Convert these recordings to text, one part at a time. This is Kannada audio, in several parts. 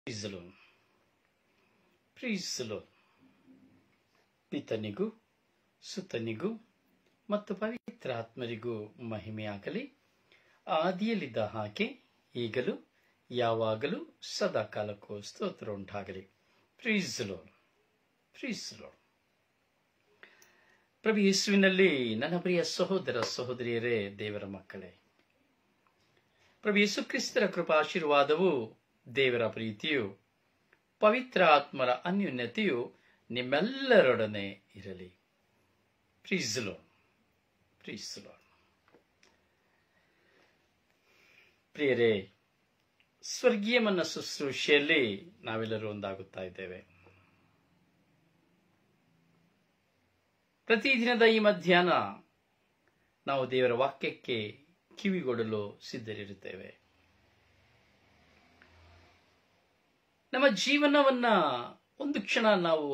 ಪ್ರೀಸ್ the lord. Praise the lord. ಪಿತನಿಗೂ ಸುತನಿಗೂ ಮತ್ತು ಪವಿತ್ರ ಆತ್ಮರಿಗೂ ಮಹಿಮೆಯಾಗಲಿ. ಆದಿಯಲ್ಲಿದ್ದ ಹಾಗೆ ಈಗಲೂ ಯಾವಾಗಲೂ ಸದಾ ಕಾಲಕ್ಕೂ ಸ್ತೋತ್ರ ಉಂಟಾಗಲಿ. Praise the lord. Praise the lord. ಪ್ರಭು ಯೇಸುವಿನಲ್ಲಿ ನನ್ನ ಪ್ರಿಯ ಸಹೋದರ ಸಹೋದರಿಯರೇ, ದೇವರ ಮಕ್ಕಳೇ, ಪ್ರಭು ಯೇಸು ಕ್ರಿಸ್ತರ ಕೃಪಾಶೀರ್ವಾದವು, ದೇವರ ಪ್ರೀತಿಯು, ಪವಿತ್ರ ಆತ್ಮರ ಅನ್ಯೋನ್ಯತೆಯು ನಿಮ್ಮೆಲ್ಲರೊಡನೆ ಇರಲಿ. Praise the lord. Praise the lord. ಪ್ರಿಯರೇ, ಸ್ವರ್ಗೀಯ ಮನ್ನ ಶುಶ್ರೂಷೆಯಲ್ಲಿ ನಾವೆಲ್ಲರೂ ಒಂದಾಗುತ್ತಾ ಇದ್ದೇವೆ. ಪ್ರತಿದಿನದ ಈ ಮಧ್ಯಾಹ್ನ ನಾವು ದೇವರ ವಾಕ್ಯಕ್ಕೆ ಕಿವಿಗೊಡಲು ಸಿದ್ಧರಿರುತ್ತೇವೆ. ನಮ್ಮ ಜೀವನವನ್ನ ಒಂದು ಕ್ಷಣ ನಾವು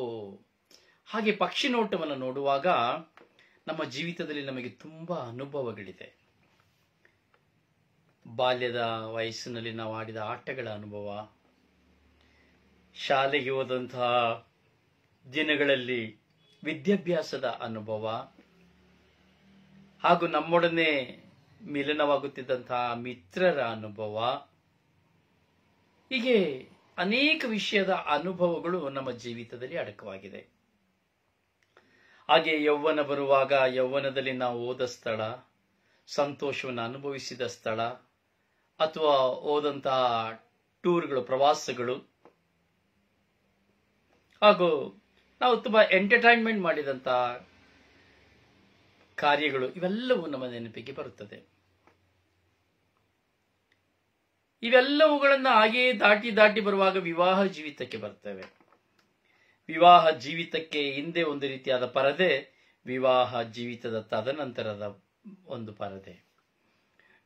ಹಾಗೆ ಪಕ್ಷಿ ನೋಟವನ್ನು ನೋಡುವಾಗ ನಮ್ಮ ಜೀವಿತದಲ್ಲಿ ನಮಗೆ ತುಂಬಾ ಅನುಭವಗಳಿದೆ. ಬಾಲ್ಯದ ವಯಸ್ಸಿನಲ್ಲಿ ನಾವು ಆಡಿದ ಆಟಗಳ ಅನುಭವ, ಶಾಲೆಗೆ ಹೋದಂತಹ ದಿನಗಳಲ್ಲಿ ವಿದ್ಯಾಭ್ಯಾಸದ ಅನುಭವ, ಹಾಗೂ ನಮ್ಮೊಡನೆ ಮಿಲನವಾಗುತ್ತಿದ್ದಂತಹ ಮಿತ್ರರ ಅನುಭವ, ಹೀಗೆ ಅನೇಕ ವಿಷಯದ ಅನುಭವಗಳು ನಮ್ಮ ಜೀವಿತದಲ್ಲಿ ಅಡಕವಾಗಿದೆ. ಹಾಗೆ ಯೌವನ ಬರುವಾಗ ಯೌವನದಲ್ಲಿ ನಾವು ಹೋದ ಸ್ಥಳ, ಸಂತೋಷವನ್ನು ಅನುಭವಿಸಿದ ಸ್ಥಳ, ಅಥವಾ ಹೋದಂತಹ ಟೂರ್ಗಳು, ಪ್ರವಾಸಗಳು, ಹಾಗೂ ನಾವು ತುಂಬಾ ಎಂಟರ್ಟೈನ್ಮೆಂಟ್ ಮಾಡಿದಂತಹ ಕಾರ್ಯಗಳು, ಇವೆಲ್ಲವೂ ನಮ್ಮ ನೆನಪಿಗೆ ಬರುತ್ತದೆ. ಇವೆಲ್ಲವುಗಳನ್ನ ಹಾಗೆಯೇ ದಾಟಿ ಬರುವಾಗ ವಿವಾಹ ಜೀವಿತಕ್ಕೆ ಬರ್ತೇವೆ. ವಿವಾಹ ಜೀವಿತಕ್ಕೆ ಹಿಂದೆ ಒಂದು ರೀತಿಯಾದ ಪರದೆ, ವಿವಾಹ ಜೀವಿತದ ತದನಂತರದ ಒಂದು ಪರದೆ.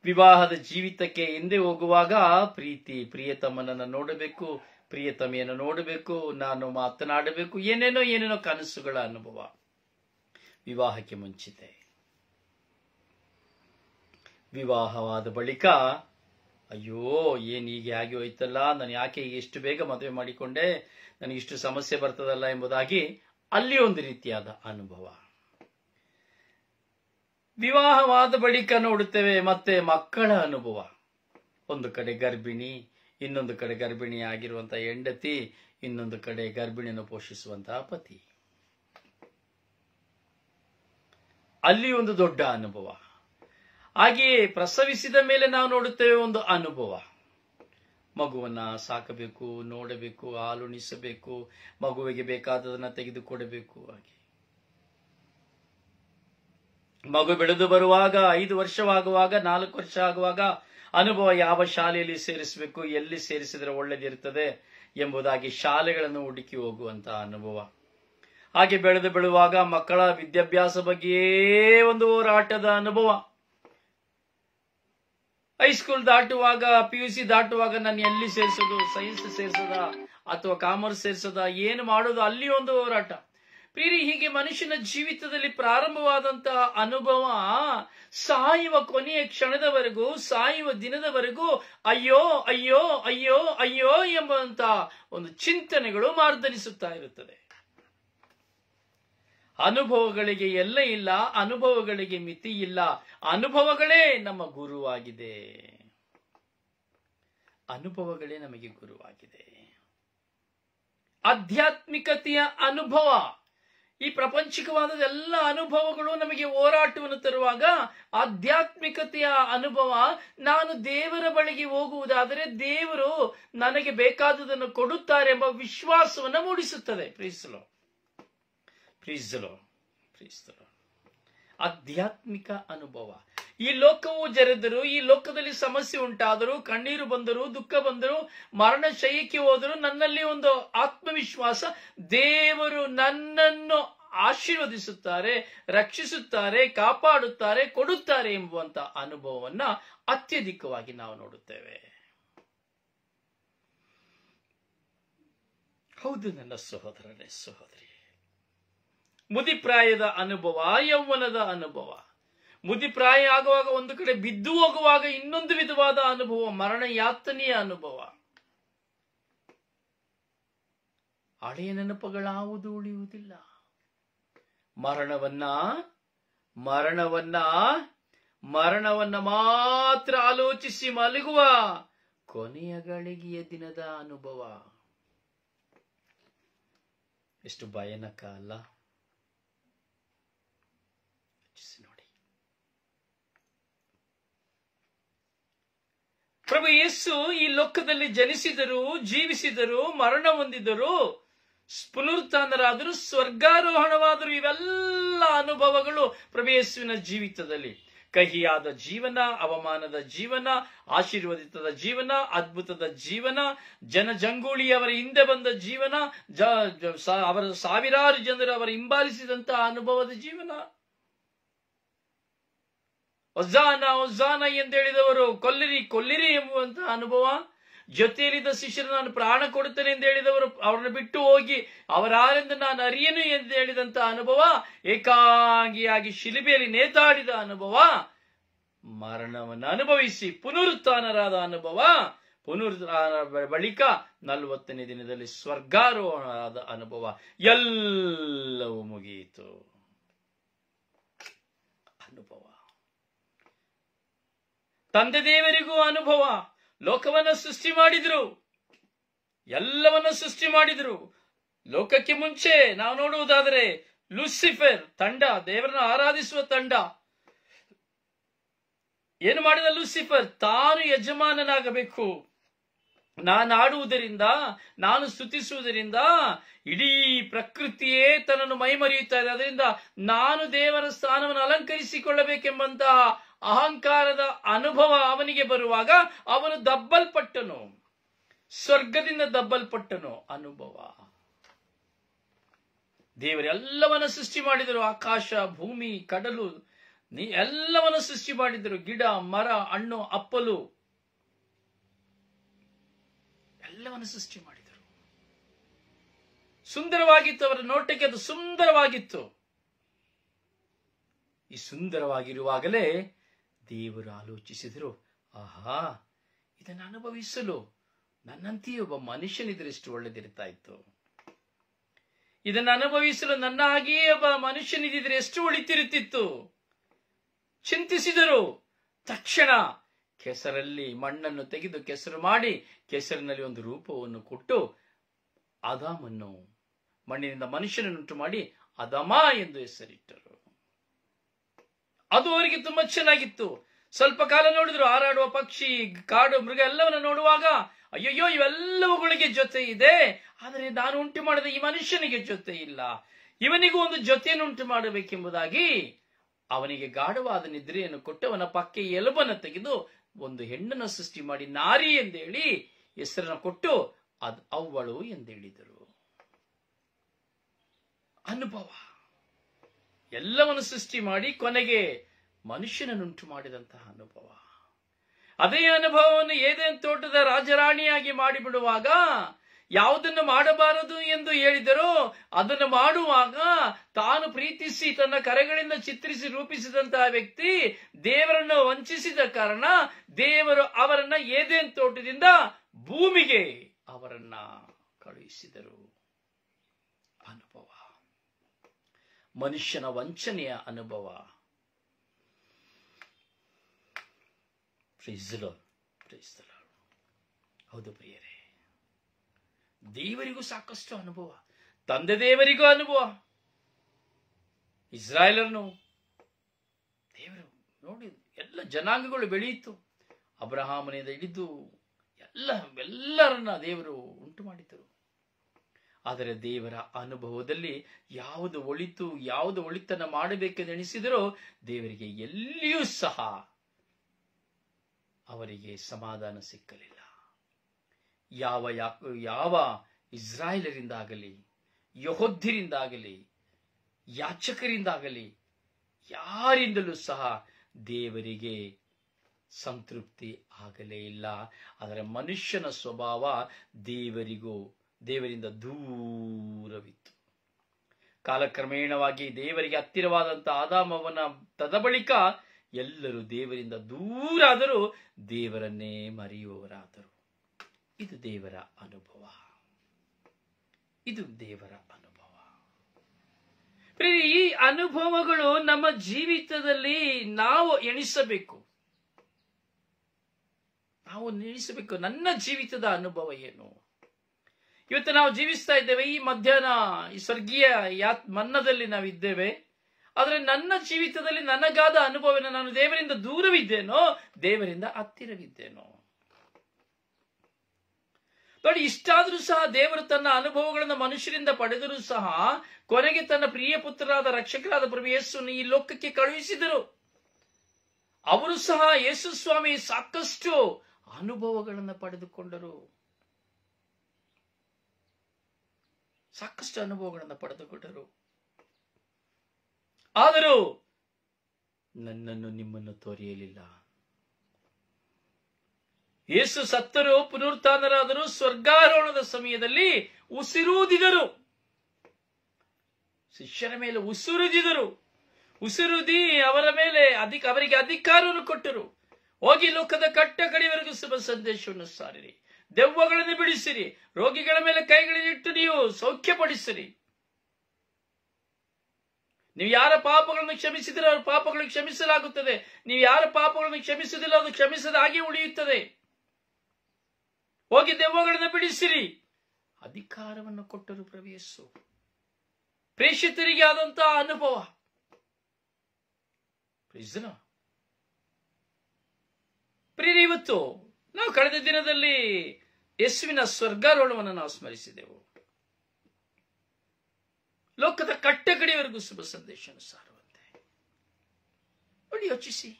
ವಿವಾಹದ ಜೀವಿತಕ್ಕೆ ಹಿಂದೆ ಹೋಗುವಾಗ ಪ್ರೀತಿ, ಪ್ರಿಯತಮನನ್ನು ನೋಡಬೇಕು, ಪ್ರಿಯತಮೆಯನ್ನು ನೋಡಬೇಕು, ನಾನು ಮಾತನಾಡಬೇಕು, ಏನೇನೋ ಕನಸುಗಳ ಅನುಭವ ವಿವಾಹಕ್ಕೆ ಮುಂಚಿತೆ. ವಿವಾಹವಾದ ಬಳಿಕ ಅಯ್ಯೋ, ಏನ್ ಹೀಗೆ ಆಗಿ ಹೋಯ್ತಲ್ಲ, ನಾನು ಯಾಕೆ ಎಷ್ಟು ಬೇಗ ಮದುವೆ ಮಾಡಿಕೊಂಡೆ, ನನಗೆ ಇಷ್ಟು ಸಮಸ್ಯೆ ಬರ್ತದಲ್ಲ ಎಂಬುದಾಗಿ ಅಲ್ಲಿ ಒಂದು ರೀತಿಯಾದ ಅನುಭವ. ವಿವಾಹವಾದ ಬಳಿಕ ನೋಡುತ್ತೇವೆ ಮತ್ತೆ ಮಕ್ಕಳ ಅನುಭವ. ಒಂದು ಕಡೆ ಗರ್ಭಿಣಿ, ಇನ್ನೊಂದು ಕಡೆ ಗರ್ಭಿಣಿ ಆಗಿರುವಂತಹ ಹೆಂಡತಿ, ಇನ್ನೊಂದು ಕಡೆ ಗರ್ಭಿಣಿಯನ್ನು ಪೋಷಿಸುವಂತಹ ಪತಿ. ಅಲ್ಲಿ ಒಂದು ದೊಡ್ಡ ಅನುಭವ. ಹಾಗೆಯೇ ಪ್ರಸವಿಸಿದ ಮೇಲೆ ನಾವು ನೋಡುತ್ತೇವೆ ಒಂದು ಅನುಭವ. ಮಗುವನ್ನ ಸಾಕಬೇಕು, ನೋಡಬೇಕು, ಹಾಲುಣಿಸಬೇಕು, ಮಗುವಿಗೆ ಬೇಕಾದದನ್ನ ತೆಗೆದುಕೊಡಬೇಕು. ಹಾಗೆ ಮಗು ಬೆಳೆದು ಬರುವಾಗ 5 ವರ್ಷವಾಗುವಾಗ, 4 ವರ್ಷ ಆಗುವಾಗ ಅನುಭವ. ಯಾವ ಶಾಲೆಯಲ್ಲಿ ಸೇರಿಸಬೇಕು, ಎಲ್ಲಿ ಸೇರಿಸಿದ್ರೆ ಒಳ್ಳೆದಿರ್ತದೆ ಎಂಬುದಾಗಿ ಶಾಲೆಗಳನ್ನು ಹುಡುಕಿ ಹೋಗುವಂತಹ ಅನುಭವ. ಹಾಗೆ ಬೆಳೆದು ಬೆಳುವಾಗ ಮಕ್ಕಳ ವಿದ್ಯಾಭ್ಯಾಸ ಬಗ್ಗೆಯೇ ಒಂದು ಹೋರಾಟದ ಅನುಭವ. ಹೈಸ್ಕೂಲ್ ದಾಟುವಾಗ, PUC ದಾಟುವಾಗ ನಾನು ಎಲ್ಲಿ ಸೇರಿಸೋದು, ಸೈನ್ಸ್ ಸೇರಿಸೋದ ಅಥವಾ ಕಾಮರ್ಸ್ ಸೇರಿಸೋದ, ಏನು ಮಾಡೋದು, ಅಲ್ಲಿ ಒಂದು ಹೋರಾಟ. ಪ್ರಿಯರೇ, ಹೀಗೆ ಮನುಷ್ಯನ ಜೀವಿತದಲ್ಲಿ ಪ್ರಾರಂಭವಾದಂತಹ ಅನುಭವ ಸಾಯುವ ಕೊನೆಯ ಕ್ಷಣದವರೆಗೂ, ಸಾಯುವ ದಿನದವರೆಗೂ ಅಯ್ಯೋ ಅಯ್ಯೋ ಅಯ್ಯೋ ಅಯ್ಯೋ ಎಂಬಂತಹ ಒಂದು ಚಿಂತನೆಗಳು ಮಾರ್ದನಿಸುತ್ತಾ ಇರುತ್ತದೆ. ಅನುಭವಗಳಿಗೆ ಎಲ್ಲೇ ಇಲ್ಲ, ಅನುಭವಗಳಿಗೆ ಮಿತಿ ಇಲ್ಲ. ಅನುಭವಗಳೇ ನಮ್ಮ ಗುರುವಾಗಿದೆ. ಅನುಭವಗಳೇ ನಮಗೆ ಗುರುವಾಗಿದೆ. ಆಧ್ಯಾತ್ಮಿಕತೆಯ ಅನುಭವ, ಈ ಪ್ರಪಂಚಿಕವಾದ ಎಲ್ಲ ಅನುಭವಗಳು ನಮಗೆ ಹೋರಾಟವನ್ನು ತರುವಾಗ ಆಧ್ಯಾತ್ಮಿಕತೆಯ ಅನುಭವ, ನಾನು ದೇವರ ಬಳಿಗೆ ಹೋಗುವುದಾದರೆ ದೇವರು ನನಗೆ ಬೇಕಾದುದನ್ನು ಕೊಡುತ್ತಾರೆ ಎಂಬ ವಿಶ್ವಾಸವನ್ನು ಮೂಡಿಸುತ್ತದೆ. Praise the lord. Praise the lord. Praise the lord. ಆಧ್ಯಾತ್ಮಿಕ ಅನುಭವ. ಈ ಲೋಕವು ಜರೆದರು, ಈ ಲೋಕದಲ್ಲಿ ಸಮಸ್ಯೆ ಉಂಟಾದರೂ, ಕಣ್ಣೀರು ಬಂದರು, ದುಃಖ ಬಂದರು, ಮರಣ ಶಯ್ಯಕ್ಕೆ ಹೋದರು, ನನ್ನಲ್ಲಿ ಒಂದು ಆತ್ಮವಿಶ್ವಾಸ, ದೇವರು ನನ್ನನ್ನು ಆಶೀರ್ವದಿಸುತ್ತಾರೆ, ರಕ್ಷಿಸುತ್ತಾರೆ, ಕಾಪಾಡುತ್ತಾರೆ, ಕೊಡುತ್ತಾರೆ ಎಂಬುವಂತ ಅನುಭವವನ್ನ ಅತ್ಯಧಿಕವಾಗಿ ನಾವು ನೋಡುತ್ತೇವೆ. ಹೌದು ನನ್ನ ಸಹೋದರನೇ, ಸಹೋದರಿ, ಮುದಿಪ್ರಾಯದ ಅನುಭವ, ಯೌವನದ ಅನುಭವ. ಮುದಿಪ್ರಾಯ ಆಗುವಾಗ ಒಂದು ಕಡೆ ಬಿದ್ದು ಹೋಗುವಾಗ ಇನ್ನೊಂದು ವಿಧವಾದ ಅನುಭವ, ಮರಣ ಯಾತನೆಯ ಅನುಭವ. ಹಳೆಯ ನೆನಪುಗಳಾವುದು ಉಳಿಯುವುದಿಲ್ಲ. ಮರಣವನ್ನ ಮಾತ್ರ ಆಲೋಚಿಸಿ ಮಲಗುವ ಕೊನೆಯ ಗಳಿಗೆಯ ದಿನದ ಅನುಭವ ಎಷ್ಟು ಭಯಾನಕ ಅಲ್ಲ? ನೋಡಿ, ಪ್ರಭು ಯೇಸು ಈ ಲೋಕದಲ್ಲಿ ಜನಿಸಿದರು, ಜೀವಿಸಿದರು, ಮರಣ ಹೊಂದಿದರು, ಪುನರುತ್ಥಾನರಾದರು, ಸ್ವರ್ಗಾರೋಹಣವಾದರು. ಇವೆಲ್ಲ ಅನುಭವಗಳು ಪ್ರಭು ಯೇಸುವಿನ ಜೀವಿತದಲ್ಲಿ. ಕಹಿಯಾದ ಜೀವನ, ಅವಮಾನದ ಜೀವನ, ಆಶೀರ್ವದಿತದ ಜೀವನ, ಅದ್ಭುತದ ಜೀವನ, ಜನಜಂಗೂಳಿಯವರ ಹಿಂದೆ ಬಂದ ಜೀವನ, ಅವರ ಸಾವಿರಾರು ಜನರು ಅವರ ಹಿಂಬಾಲಿಸಿದಂತಹ ಅನುಭವದ ಜೀವನ. ಒಜಾನ ಒಜಾನ ಎಂದೇಳಿದವರು ಕೊಲ್ಲಿರಿ ಕೊಲ್ಲಿರಿ ಎಂಬುವಂತಹ ಅನುಭವ. ಜೊತೆಯಲ್ಲಿದ್ದ ಶಿಷ್ಯರು ನಾನು ಪ್ರಾಣ ಕೊಡುತ್ತೇನೆ ಎಂದು ಹೇಳಿದವರು ಅವರನ್ನು ಬಿಟ್ಟು ಹೋಗಿ ಅವರಾರೆಂದು ನಾನು ಅರಿಯನು ಎಂದು ಹೇಳಿದಂತಹ ಅನುಭವ. ಏಕಾಂಗಿಯಾಗಿ ಶಿಲುಬೆಯಲ್ಲಿ ನೇತಾಡಿದ ಅನುಭವ. ಮರಣವನ್ನು ಅನುಭವಿಸಿ ಪುನರುತ್ಥಾನರಾದ ಅನುಭವ. ಪುನರುತ್ಥಾನ ಬಳಿಕ 40ನೇ ದಿನದಲ್ಲಿ ಸ್ವರ್ಗಾರೋಹಣವಾದ ಅನುಭವ. ಎಲ್ಲವೂ ಮುಗಿಯಿತು. ಅನುಭವ. ತಂದೆ ದೇವರಿಗೂ ಅನುಭವ. ಲೋಕವನ್ನ ಸೃಷ್ಟಿ ಮಾಡಿದ್ರು, ಎಲ್ಲವನ್ನ ಸೃಷ್ಟಿ ಮಾಡಿದ್ರು. ಲೋಕಕ್ಕೆ ಮುಂಚೆ ನಾವು ನೋಡುವುದಾದರೆ ಲೂಸಿಫರ್ ತಂಡ, ದೇವರನ್ನು ಆರಾಧಿಸುವ ತಂಡ, ಏನು ಮಾಡಿದ ಲೂಸಿಫರ್? ತಾನು ಯಜಮಾನನಾಗಬೇಕು, ನಾನು ಆಡುವುದರಿಂದ, ನಾನು ಸ್ತುತಿಸುವುದರಿಂದ ಇಡೀ ಪ್ರಕೃತಿಯೇ ತನ್ನನ್ನು ಮೈಮರೆಯುತ್ತಾ ಇದೆ, ಅದರಿಂದ ನಾನು ದೇವರ ಸ್ಥಾನವನ್ನು ಅಲಂಕರಿಸಿಕೊಳ್ಳಬೇಕೆಂಬಂತಹ ಅಹಂಕಾರದ ಅನುಭವ ಅವನಿಗೆ ಬರುವಾಗ ಅವನು ದಬ್ಬಲ್ಪಟ್ಟನು, ಸ್ವರ್ಗದಿಂದ ದಬ್ಬಲ್ಪಟ್ಟನು. ಅನುಭವ. ದೇವರೆಲ್ಲವನ್ನ ಸೃಷ್ಟಿ ಮಾಡಿದರು. ಆಕಾಶ, ಭೂಮಿ, ಕಡಲು, ಎಲ್ಲವನ್ನ ಸೃಷ್ಟಿ ಮಾಡಿದರು. ಗಿಡ, ಮರ, ಹಣ್ಣು, ಹಪ್ಪಲು ಎಲ್ಲವನ್ನು ಸೃಷ್ಟಿ ಮಾಡಿದರು. ಸುಂದರವಾಗಿತ್ತು. ಅವರ ನೋಟಕ್ಕೆ ಅದು ಸುಂದರವಾಗಿತ್ತು. ಈ ಸುಂದರವಾಗಿರುವಾಗಲೇ ದೇವರು ಆಲೋಚಿಸಿದರು, ಆಹಾ, ಇದನ್ನು ಅನುಭವಿಸಲು ನನ್ನಂತೆಯೇ ಒಬ್ಬ ಮನುಷ್ಯನಿದ್ರೆ ಎಷ್ಟು ಒಳ್ಳೆದಿರ್ತಾ ಇತ್ತು. ಇದನ್ನು ಅನುಭವಿಸಲು ನನ್ನ ಹಾಗೆಯೇ ಒಬ್ಬ ಮನುಷ್ಯನಿದ್ರೆ ಎಷ್ಟು ಒಳಿತಿರುತ್ತಿತ್ತು. ಚಿಂತಿಸಿದರು. ತಕ್ಷಣ ಕೆಸರಲ್ಲಿ ಮಣ್ಣನ್ನು ತೆಗೆದು ಕೆಸರು ಮಾಡಿ ಕೆಸರಿನಲ್ಲಿ ಒಂದು ರೂಪವನ್ನು ಕೊಟ್ಟು ಆದಾಮನ್ನು, ಮಣ್ಣಿನಿಂದ ಮನುಷ್ಯನನ್ನುಂಟು ಮಾಡಿ ಅದಮ ಎಂದು ಹೆಸರಿಟ್ಟರು. ಅದು ಅವರಿಗೆ ತುಂಬಾ ಚೆನ್ನಾಗಿತ್ತು. ಸ್ವಲ್ಪ ಕಾಲ ನೋಡಿದ್ರು. ಹಾರಾಡುವ ಪಕ್ಷಿ, ಕಾಡು ಮೃಗ ಎಲ್ಲವನ್ನ ನೋಡುವಾಗ ಅಯ್ಯಯ್ಯೋ, ಇವೆಲ್ಲವುಗಳಿಗೆ ಜೊತೆ ಇದೆ, ಆದರೆ ನಾನು ಉಂಟು ಮಾಡಿದ ಈ ಮನುಷ್ಯನಿಗೆ ಜೊತೆ ಇಲ್ಲ, ಇವನಿಗೂ ಒಂದು ಜೊತೆಯನ್ನು ಉಂಟು ಮಾಡಬೇಕೆಂಬುದಾಗಿ ಅವನಿಗೆ ಗಾಢವಾದ ನಿದ್ರೆಯನ್ನು ಕೊಟ್ಟು ಅವನ ಪಕ್ಕೆ ಎಲುಬನ್ನು ತೆಗೆದು ಒಂದು ಹೆಣ್ಣನ್ನು ಸೃಷ್ಟಿ ಮಾಡಿ ನಾರಿ ಎಂದೇಳಿ ಹೆಸರನ್ನು ಕೊಟ್ಟು ಅದು ಅವ್ವಳು ಎಂದೇಳಿದರು. ಅನುಭವ. ಎಲ್ಲವನ್ನು ಸೃಷ್ಟಿ ಮಾಡಿ ಕೊನೆಗೆ ಮನುಷ್ಯನನ್ನುಂಟು ಮಾಡಿದಂತಹ ಅನುಭವ. ಅದೇ ಅನುಭವವನ್ನು ಏದೇನ್ ತೋಟದ ರಾಜರಾಣಿಯಾಗಿ ಮಾಡಿಬಿಡುವಾಗ ಯಾವುದನ್ನು ಮಾಡಬಾರದು ಎಂದು ಹೇಳಿದರೋ ಅದನ್ನು ಮಾಡುವಾಗ ತಾನು ಪ್ರೀತಿಸಿ ತನ್ನ ಕರೆಗಳಿಂದ ಚಿತ್ರಿಸಿ ರೂಪಿಸಿದಂತಹ ವ್ಯಕ್ತಿ ದೇವರನ್ನು ವಂಚಿಸಿದ ಕಾರಣ ದೇವರು ಅವರನ್ನ ಏದೇನ್ ತೋಟದಿಂದ ಭೂಮಿಗೆ ಅವರನ್ನ ಕಳುಹಿಸಿದರು. ಅನುಭವ. ಮನುಷ್ಯನ ವಂಚನೆಯ ಅನುಭವ. ಹೌದು ಪ್ರಿಯರೇ, ದೇವರಿಗೂ ಸಾಕಷ್ಟು ಅನುಭವ. ತಂದೆ ದೇವರಿಗೂ ಅನುಭವ. ಇಸ್ರಾಯೇಲರನ್ನು ದೇವರು ನೋಡಿ, ಎಲ್ಲ ಜನಾಂಗಗಳು ಬೆಳೆಯಿತು. ಅಬ್ರಹಾಮನಿಂದ ಹಿಡಿದು ಎಲ್ಲರನ್ನ ದೇವರು ಉಂಟು ಮಾಡಿದರು. ಆದರೆ ದೇವರ ಅನುಭವದಲ್ಲಿ ಯಾವುದು ಒಳಿತು, ಯಾವುದು ಒಳಿತನ್ನ ಮಾಡಬೇಕೆಂದು ಎಣಿಸಿದರೋ ದೇವರಿಗೆ ಎಲ್ಲಿಯೂ ಸಹ ಅವರಿಗೆ ಸಮಾಧಾನ ಸಿಕ್ಕಲಿಲ್ಲ. ಯಾವ ಇಸ್ರಾಯೇಲರಿಂದಾಗಲಿ, ಯೆಹೂದ್ಯರಿಂದಾಗಲಿ, ಯಾಚಕರಿಂದಾಗಲಿ ಯಾರಿಂದಲೂ ಸಹ ದೇವರಿಗೆ ಸಂತೃಪ್ತಿ ಆಗಲೇ ಇಲ್ಲ. ಆದರೆ ಮನುಷ್ಯನ ಸ್ವಭಾವ ದೇವರಿಂದ ದೂರವಿತ್ತು. ಕಾಲಕ್ರಮೇಣವಾಗಿ ದೇವರಿಗೆ ಹತ್ತಿರವಾದಂತಹ ಆದಾಮವನ ತದಬಳಿಕ ಎಲ್ಲರೂ ದೇವರಿಂದ ದೂರಾದರೂ ದೇವರನ್ನೇ ಮರೆಯುವವರಾದರು. ಇದು ದೇವರ ಅನುಭವ. ಇದು ದೇವರ ಅನುಭವ. ಈ ಅನುಭವಗಳು ನಮ್ಮ ಜೀವಿತದಲ್ಲಿ ನಾವು ಎಣಿಸಬೇಕು. ನನ್ನ ಜೀವಿತದ ಅನುಭವ ಏನು? ಇವತ್ತು ನಾವು ಜೀವಿಸ್ತಾ ಇದ್ದೇವೆ, ಈ ಮಧ್ಯಾಹ್ನ ಈ ಸ್ವರ್ಗೀಯ ಮನ್ನದಲ್ಲಿ ನಾವಿದ್ದೇವೆ. ಆದರೆ ನನ್ನ ಜೀವಿತದಲ್ಲಿ ನನಗಾದ ಅನುಭವ, ನಾನು ದೇವರಿಂದ ದೂರವಿದ್ದೇನೋ, ದೇವರಿಂದ ಹತ್ತಿರವಿದ್ದೇನೋ? ನೋಡಿ, ಇಷ್ಟಾದರೂ ಸಹ ದೇವರು ತನ್ನ ಅನುಭವಗಳನ್ನು ಮನುಷ್ಯರಿಂದ ಪಡೆದರೂ ಸಹ ಕೊನೆಗೆ ತನ್ನ ಪ್ರಿಯ ಪುತ್ರರಾದ ರಕ್ಷಕರಾದ ಪ್ರಭು ಯೇಸುವನ್ನು ಈ ಲೋಕಕ್ಕೆ ಕಳುಹಿಸಿದರು. ಅವರು ಸಹ ಯೇಸು ಸ್ವಾಮಿ ಸಾಕಷ್ಟು ಅನುಭವಗಳನ್ನು ಪಡೆದುಕೊಂಡರು. ಆದರೂ ನನ್ನನ್ನು ನಿಮ್ಮನ್ನು ತೋರಿಯಲಿಲ್ಲ. ಯೇಸು ಸತ್ತರು, ಪುನರುತ್ಥಾನರಾದರು, ಸ್ವರ್ಗಾರೋಹಣದ ಸಮಯದಲ್ಲಿ ಉಸಿರೂದಿದರು. ಶಿಷ್ಯರ ಮೇಲೆ ಉಸಿರುದಿ ಅವರ ಮೇಲೆ ಅವರಿಗೆ ಅಧಿಕಾರವನ್ನು ಕೊಟ್ಟರು. ಹೋಗಿ ಲೋಕದ ಕಟ್ಟ ಕಡೆಯವರೆಗೂ ಶುಭ ಸಂದೇಶವನ್ನು ಸಾರಿರಿ, ದೆವ್ವಗಳನ್ನು ಬಿಡಿಸಿರಿ, ರೋಗಿಗಳ ಮೇಲೆ ಕೈಗಳನ್ನಿಟ್ಟು ನೀವು ಸೌಖ್ಯಪಡಿಸಿರಿ. ನೀವು ಯಾರ ಪಾಪಗಳನ್ನು ಕ್ಷಮಿಸಿದರೆ ಅವರ ಪಾಪಗಳನ್ನು ಕ್ಷಮಿಸಲಾಗುತ್ತದೆ. ನೀವು ಯಾರ ಪಾಪಗಳನ್ನು ಕ್ಷಮಿಸುವುದಿಲ್ಲ ಅದು ಕ್ಷಮಿಸದ ಹಾಗೆ ಉಳಿಯುತ್ತದೆ. ಹೋಗಿ ದೆವ್ವಗಳನ್ನು ಬಿಡಿಸಿರಿ. ಅಧಿಕಾರವನ್ನು ಕೊಟ್ಟರು ಪ್ರಭು ಯೇಸು. ಪ್ರೇಷಿತರಿಗೆ ಆದಂತಹ ಅನುಭವ. ಇವತ್ತು ನಾವು ಕಳೆದ ದಿನದಲ್ಲಿ ಯೇಸುವಿನ ಸ್ವರ್ಗಾರೋಹಣವನ್ನು ನಾವು ಸ್ಮರಿಸಿದೆವು. ಲೋಕದ ಕಟ್ಟಕಡೆಯವರೆಗೂ ಶುಭ ಸಂದೇಶವನ್ನು ಸಾರುವಂತೆ. ನೋಡಿ, ಯೋಚಿಸಿ,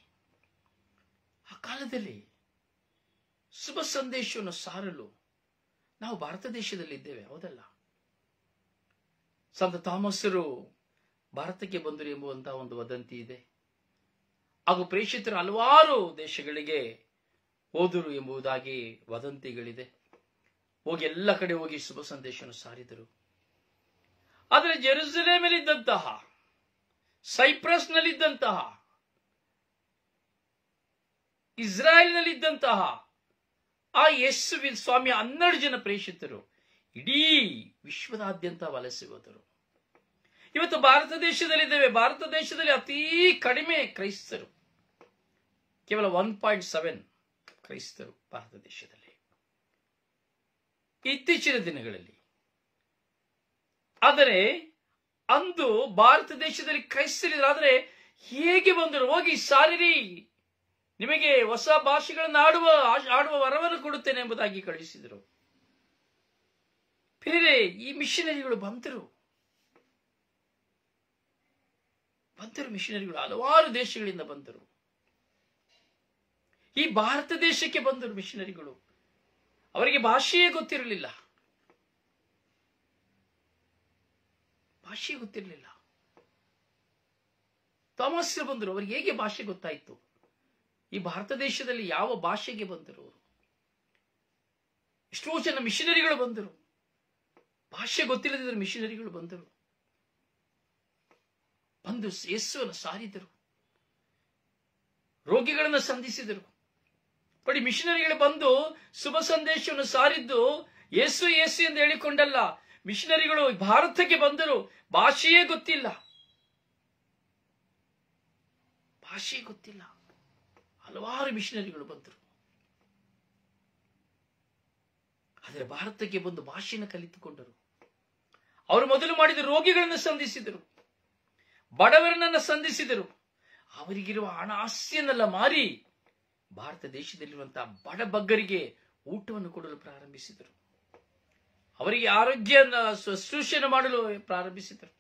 ಆ ಕಾಲದಲ್ಲಿ ಶುಭ ಸಂದೇಶವನ್ನು ಸಾರಲು ನಾವು ಭಾರತ ದೇಶದಲ್ಲಿದ್ದೇವೆ, ಹೌದಲ್ಲ? ಸಂತ ಥಾಮಸರು ಭಾರತಕ್ಕೆ ಬಂದರು ಎಂಬುವಂತಹ ಒಂದು ವದಂತಿ ಇದೆ. ಹಾಗೂ ಪ್ರೇಷಿತರು ಹಲವಾರು ದೇಶಗಳಿಗೆ ಹೋದರು ಎಂಬುದಾಗಿ ವದಂತಿಗಳಿದೆ. ಹೋಗಿ ಎಲ್ಲ ಕಡೆ ಹೋಗಿ ಶುಭ ಸಂದೇಶವನ್ನು ಸಾರಿದರು. ಆದರೆ ಜೆರುಸಲೇಮಲ್ಲಿದ್ದಂತಹ, ಸೈಪ್ರಸ್ನಲ್ಲಿದ್ದಂತಹ, ಇಸ್ರಾಯೇಲ್ನಲ್ಲಿದ್ದಂತಹ ಆ ಯೇಸುವಿನ ಸ್ವಾಮಿಯ 12 ಜನ ಪ್ರೇಷಿತರು ಇಡೀ ವಿಶ್ವದಾದ್ಯಂತ ವಲಸೆ ಹೋದರು. ಇವತ್ತು ಭಾರತ ದೇಶದಲ್ಲಿದ್ದೇವೆ. ಭಾರತ ದೇಶದಲ್ಲಿ ಅತೀ ಕಡಿಮೆ ಕ್ರೈಸ್ತರು, ಕೇವಲ 1.7 ಕ್ರೈಸ್ತರು ಭಾರತ ದೇಶದಲ್ಲಿ ಇತ್ತೀಚಿನ ದಿನಗಳಲ್ಲಿ. ಆದರೆ ಅಂದು ಭಾರತ ದೇಶದಲ್ಲಿ ಕ್ರೈಸ್ತರಾದರೆ ಹೇಗೆ ಬಂದರು? ಹೋಗಿ ಸಾರಿರಿ, ನಿಮಗೆ ಹೊಸ ಭಾಷೆಗಳನ್ನು ಆಡುವ ವರವನ್ನು ಕೊಡುತ್ತೇನೆ ಎಂಬುದಾಗಿ ಕಳುಹಿಸಿದರು. ಬೇರೆ ಈ ಮಿಷನರಿಗಳು ಬಂದರು. ಮಿಷನರಿಗಳು ಹಲವಾರು ದೇಶಗಳಿಂದ ಬಂದರು. ಈ ಭಾರತ ದೇಶಕ್ಕೆ ಬಂದರು ಮಿಷನರಿಗಳು. ಅವರಿಗೆ ಭಾಷೆಯೇ ಗೊತ್ತಿರಲಿಲ್ಲ. ಥಾಮಸರು ಬಂದರು. ಅವರಿಗೆ ಹೇಗೆ ಭಾಷೆ ಗೊತ್ತಾಯಿತು? ಈ ಭಾರತ ದೇಶದಲ್ಲಿ ಯಾವ ಭಾಷೆಗೆ ಬಂದರು ಅವರು? ಎಷ್ಟೋ ಜನ ಮಿಷನರಿಗಳು ಬಂದರು. ಭಾಷೆ ಗೊತ್ತಿಲ್ಲದಿದ್ದರು ಮಿಷನರಿಗಳು ಬಂದು ಯೇಸುವನ್ನು ಸಾರಿದರು, ರೋಗಿಗಳನ್ನು ಸಂಧಿಸಿದರು. ನೋಡಿ, ಮಿಷನರಿಗಳು ಬಂದು ಶುಭ ಸಂದೇಶವನ್ನು ಸಾರಿದ್ದು ಯೇಸು ಯೇಸು ಎಂದು ಹೇಳಿಕೊಂಡಲ್ಲ. ಮಿಷನರಿಗಳು ಭಾರತಕ್ಕೆ ಬಂದರು. ಭಾಷೆಯೇ ಗೊತ್ತಿಲ್ಲ. ಹಲವಾರು ಮಿಷನರಿಗಳು ಬಂದರು. ಆದರೆ ಭಾರತಕ್ಕೆ ಬಂದು ಭಾಷೆಯನ್ನು ಕಲಿತುಕೊಂಡರು. ಅವರು ಮೊದಲು ಮಾಡಿದ ರೋಗಿಗಳನ್ನು ಸಂಧಿಸಿದರು, ಬಡವರನ್ನ ಸಂಧಿಸಿದರು. ಅವರಿಗಿರುವ ಹಣ ಆಸ್ತಿಯನ್ನೆಲ್ಲ ಮಾರಿ ಭಾರತ ದೇಶದಲ್ಲಿರುವಂತಹ ಬಡ ಬಗ್ಗರಿಗೆ ಊಟವನ್ನು ಕೊಡಲು ಪ್ರಾರಂಭಿಸಿದರು. ಅವರಿಗೆ ಆರೋಗ್ಯ ಶುಶ್ರೂಷೆಯನ್ನು ಮಾಡಲು ಪ್ರಾರಂಭಿಸಿದರು.